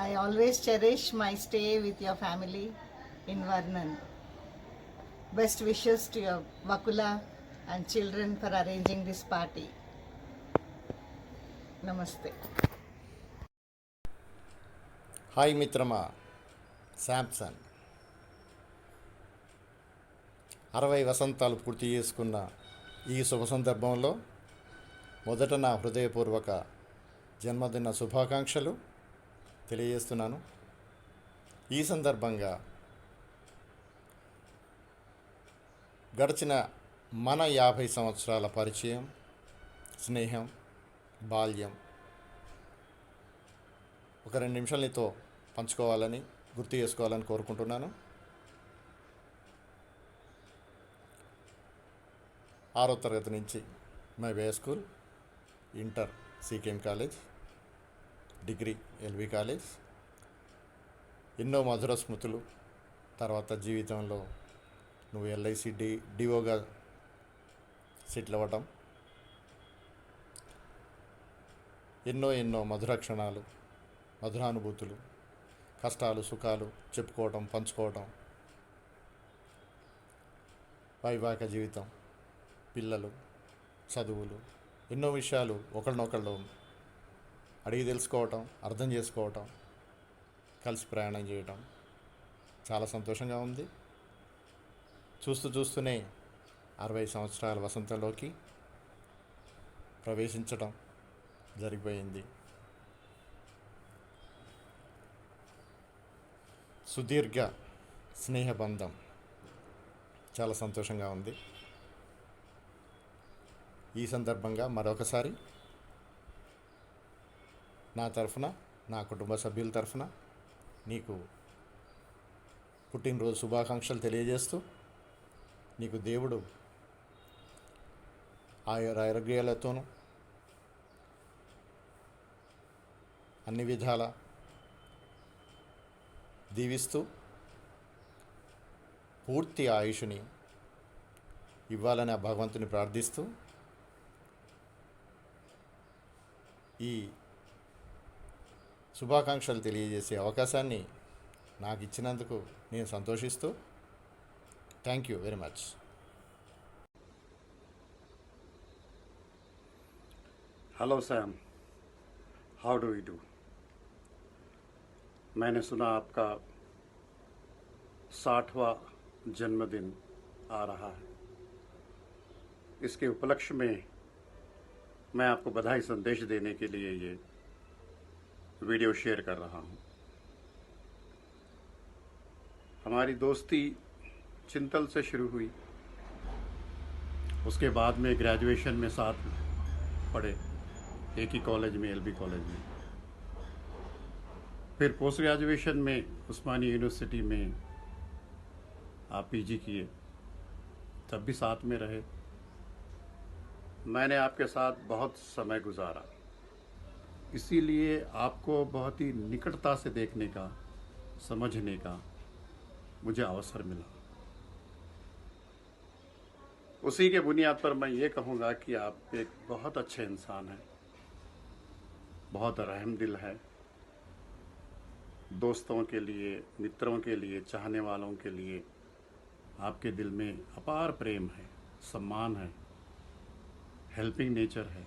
I always cherish my stay with your family in Varnan. Best wishes to your Vakula and children for arranging this party. Namaste. Hi మిత్రమా శాంసన్. 60 వసంతాలు పూర్తి చేసుకున్న ఈ శుభ సందర్భంలో మొదట నా హృదయపూర్వక జన్మదిన శుభాకాంక్షలు తెలియజేస్తున్నాను. ఈ సందర్భంగా గడిచిన మన 50 సంవత్సరాల పరిచయం, స్నేహం, బాల్యం ఒక 2 నిమిషాలు నీతో పంచుకోవాలని, గుర్తు చేసుకోవాలని కోరుకుంటున్నాను. 6వ తరగతి నుంచి My Way School, inter CKM college, degree LV college. ఎన్నో మధుర స్మృతులు. తర్వాత జీవితంలో నువ్వు ఎల్ఐసి డిఓగా సెటిల్ అవ్వటం, ఎన్నో మధుర క్షణాలు, మధురానుభూతులు, కష్టాలు, సుఖాలు చెప్పుకోవటం, పంచుకోవటం, వైవాహిక జీవితం, పిల్లలు, చదువులు, ఎన్నో విషయాలు ఒకరినొకళ్ళు అడిగి తెలుసుకోవటం, అర్థం చేసుకోవటం, కలిసి ప్రయాణం చేయటం చాలా సంతోషంగా ఉంది. చూస్తూనే 60 సంవత్సరాల వసంతంలోకి ప్రవేశించటం జరిగిపోయింది. సుదీర్ఘ స్నేహబంధం చాలా సంతోషంగా ఉంది. ఈ సందర్భంగా మరొకసారి నా తరఫున, నా కుటుంబ సభ్యుల తరఫున నీకు పుట్టినరోజు శుభాకాంక్షలు తెలియజేస్తూ, నీకు దేవుడు ఆరోగ్యాలతోనూ అన్ని విధాల దీవిస్తూ పూర్తి ఆయుష్ని ఇవ్వాలని ఆ భగవంతుని ప్రార్థిస్తూ, ఈ శుభాకాంక్షలు తెలియజేసే అవకాశాన్ని నాకు ఇచ్చినందుకు నేను సంతోషిస్తూ, thank you very much. Hello Sam, how do you do? मैंने सुना आपका 60वां जन्मदिन आ रहा है. इसके उपलक्ष्य में मैं आपको बधाई संदेश देने के लिए ये वीडियो शेयर कर रहा हूँ. हमारी दोस्ती चिंतल से शुरू हुई, उसके बाद में ग्रेजुएशन में साथ पढ़े, एक ही कॉलेज में, एलबी कॉलेज में. फिर पोस्ट ग्रेजुएशन में उस्मानी यूनिवर्सिटी में आप पीजी किए, तब भी साथ में रहे. मैंने आपके साथ बहुत समय गुजारा, इसीलिए आपको बहुत ही निकटता से देखने का, समझने का मुझे अवसर मिला. उसी के बुनियाद पर मैं ये कहूँगा कि आप एक बहुत अच्छे इंसान हैं, बहुत रहम दिल है. दोस्तों के लिए, मित्रों के लिए, चाहने वालों के लिए आपके दिल में अपार प्रेम है, सम्मान है, हेल्पिंग नेचर है.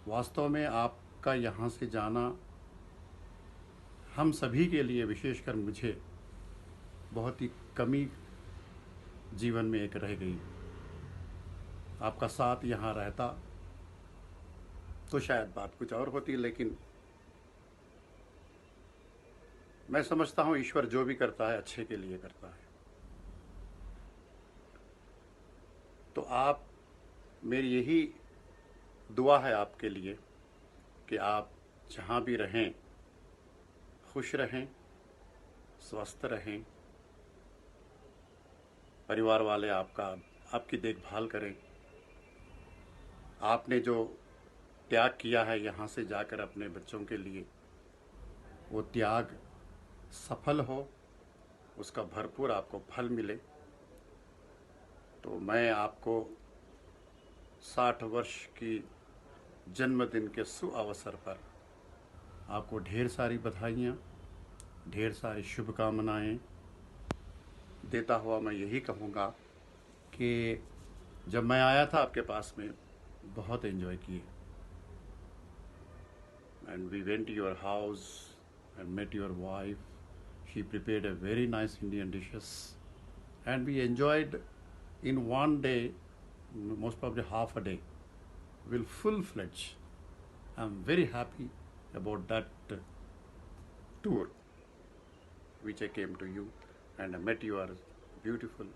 वास्तव में आपका यहाँ से जाना हम सभी के लिए, विशेषकर मुझे, बहुत ही कमी जीवन में एक रह गई. आपका साथ यहाँ रहता तो शायद बात कुछ और होती, लेकिन मैं समझता हूँ ईश्वर जो भी करता है अच्छे के लिए करता है. तो आप, मेरी यही दुआ है आपके लिए कि आप जहाँ भी रहें खुश रहें, स्वस्थ रहें, परिवार वाले आपकी देखभाल करें. आपने जो त्याग किया है यहाँ से जाकर अपने बच्चों के लिए, वो त्याग सफल हो, उसका भरपूर आपको फल मिले. तो मैं आपको 60 वर्ष की जन्मदिन के सुअवसर पर आपको ढेर सारी बधाइयाँ, ढेर सारी शुभकामनाएं देता हुआ मैं यही कहूँगा कि जब मैं आया था आपके पास में, बहुत एंजॉय किए. And we went to your house and met your wife. She prepared a very nice Indian dishes, and we enjoyed in one day, most probably half a day, will full-fledged. I'm very happy about that tour which I came to you, and I met your beautiful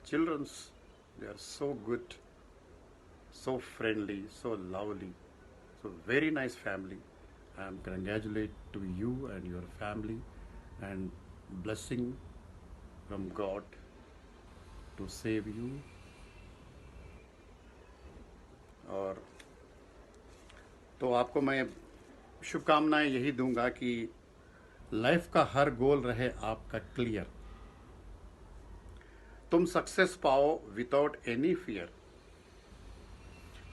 children's. They are so good, so friendly, so lovely, so very nice family. I am congratulate to you and your family, and blessing from God to save you. और तो आपको मैं शुभकामनाएं यही दूंगा कि लाइफ का हर गोल रहे आपका क्लियर. तुम सक्सेस पाओ विदाउट एनी फियर.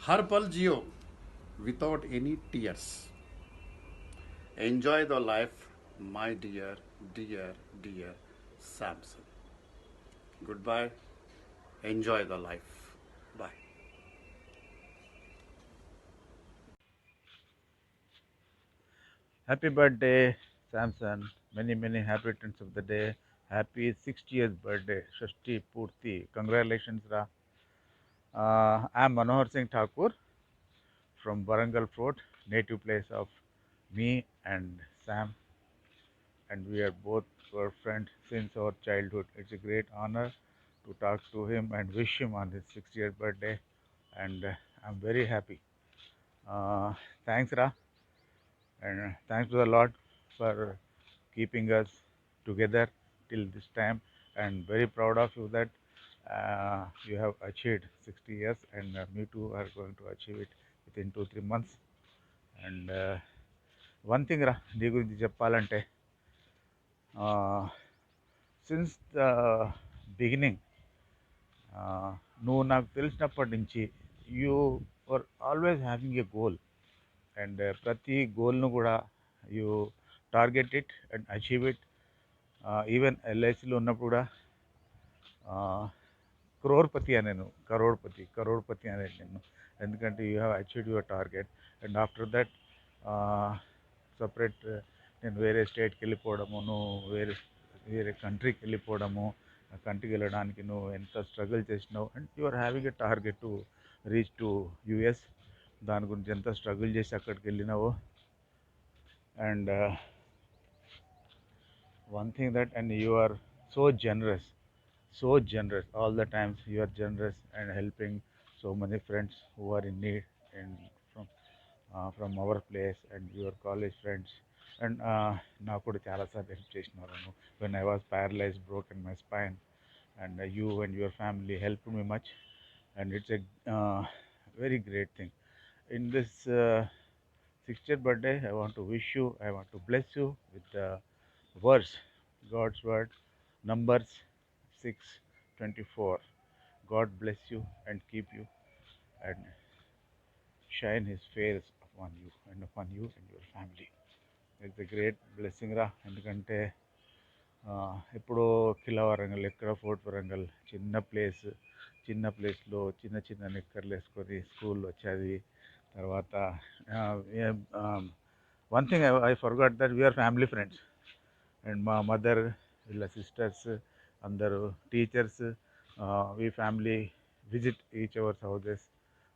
हर पल जियो without any tears. Enjoy the life, my dear, dear, dear Samson. Goodbye. Enjoy the life. Bye. Happy birthday, Samson. Many happy returns of the day. Happy 60th birthday, Shashti Purti. Congratulations, Ra. I am Manohar Singh Thakur from Warangal Fort, native place of me and Sam, and we are both were friends since our childhood. It's a great honor to talk to him and wish him on his 60th birthday, and I'm very happy. Thanks, Ra. And thanks to the Lord for keeping us together till this time, and very proud of you that you have achieved 60 years, and me too are going to achieve it within 2-3 months. And one thing రా నీ గురించి చెప్పాలంటే సిన్స్ ద బిగినింగ్ నువ్వు నాకు తెలిసినప్పటి నుంచి you are always having a goal, and ప్రతి గోల్ను కూడా you target it and achieve it. Even ఎల్ఐసిలో ఉన్నప్పుడు కూడా క్రోర్పతి అనేను, కరోడ్పతి అనేది నేను, ఎందుకంటే you have achieved your target. And after that separate నేను వేరే స్టేట్కి వెళ్ళిపోవడము, నువ్వు వేరే కంట్రీకి వెళ్ళిపోవడము, ఆ కంట్రీకి వెళ్ళడానికి నువ్వు ఎంత స్ట్రగుల్ చేసినావు, and you are having a target to reach to US. దాని గురించి ఎంత స్ట్రగుల్ చేసి అక్కడికి వెళ్ళినావో. And one thing that, and you are so generous all the times. You are generous and helping so many friends who are in need, and from our place and your college friends. And నాకు కూడా చాలాసార్లు హెల్ప్ చేసినారు. when I was paralyzed, broken my spine, and you and your family helped me much, and it's a very great thing. In this 60th birthday, I want to wish you, I want to bless you with the verse, God's word, Numbers 6:24. God bless you and keep you and shine his face upon you and your family. It's a great blessing రా. ఎందుకంటే ఎప్పుడో కిలవరంగల్, ఎక్కడ ఫోర్ట్ వరంగల్, చిన్న ప్లేస్లో చిన్న నిక్కర్లు వేసుకొని స్కూల్లో చదివి తర్వాత one thing I forgot that we're family friends. And మా మదర్, వీళ్ళ సిస్టర్స్ అందరూ teachers, we family visit each other's houses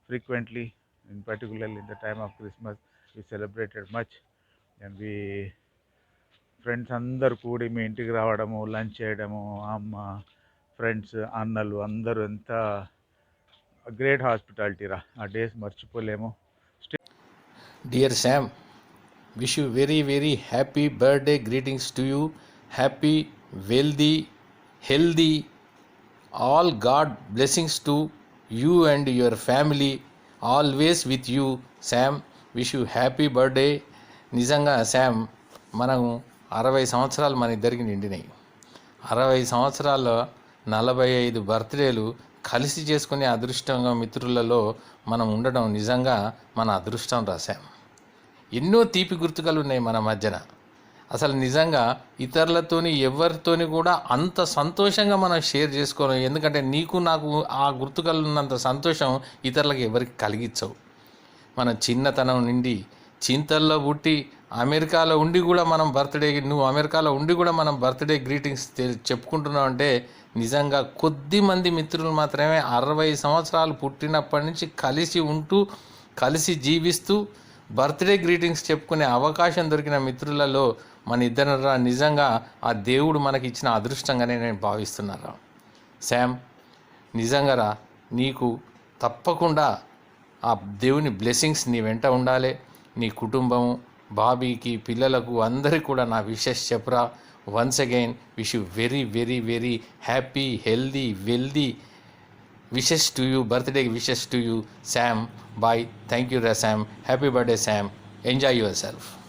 frequently, in particularly in the time of Christmas we celebrated much, and we friends అందరు కూడి మీ ఇంటికి రావడము, లంచ్ చేయడము, అమ్మ, ఫ్రెండ్స్, అన్నలు అందరూ ఎంత గ్రేట్ హాస్పిటాలిటీ రా. ఆ డేస్ మర్చిపోలేము. Dear Sam, wish you very, very happy birthday. Greetings to you. Happy, wealthy, healthy, all God blessings to you and your family. Always with you, Sam. Wish you happy birthday. నిజంగా శామ్, మనం 60 సంవత్సరాలు మన ఇద్దరికి నిండినాయి. 60 సంవత్సరాల్లో 45 బర్త్డేలు కలిసి చేసుకునే అదృష్టంగా మిత్రులలో మనం ఉండడం నిజంగా మన అదృష్టం రా శామ్. ఎన్నో తీపి గుర్తుకలు ఉన్నాయి మన మధ్యన. అసలు నిజంగా ఇతరులతోని ఎవరితోని కూడా అంత సంతోషంగా మనం షేర్ చేసుకోలేం. ఎందుకంటే నీకు నాకు ఆ గుర్తుకలు ఉన్నంత సంతోషం ఇతరులకు ఎవరికి కలిగించవు. మన చిన్నతనం నుండి చింతల్లో పుట్టి అమెరికాలో ఉండి కూడా మనం నువ్వు అమెరికాలో ఉండి కూడా మనం బర్త్డే గ్రీటింగ్స్ చెప్పుకుంటున్నావు అంటే నిజంగా కొద్ది మంది మిత్రులు మాత్రమే 60 సంవత్సరాలు పుట్టినప్పటి నుంచి కలిసి ఉంటూ కలిసి జీవిస్తూ బర్త్డే గ్రీటింగ్స్ చెప్పుకునే అవకాశం దొరికిన మిత్రులలో మన ఇద్దరు నిజంగా ఆ దేవుడు మనకి ఇచ్చిన అదృష్టంగానే నేను భావిస్తున్నాను. శామ్, నిజంగా రా, నీకు తప్పకుండా ఆ దేవుని బ్లెస్సింగ్స్ నీ వెంట ఉండాలి. నీ కుటుంబం, బాబీకి, పిల్లలకు అందరికీ కూడా నా విషెస్ చెప్పురా. Once again wish you very, very, very happy, healthy, wealthy wishes to you, birthday wishes to you, Sam. Bye. Thank you, Sam. Happy birthday, Sam. Enjoy yourself.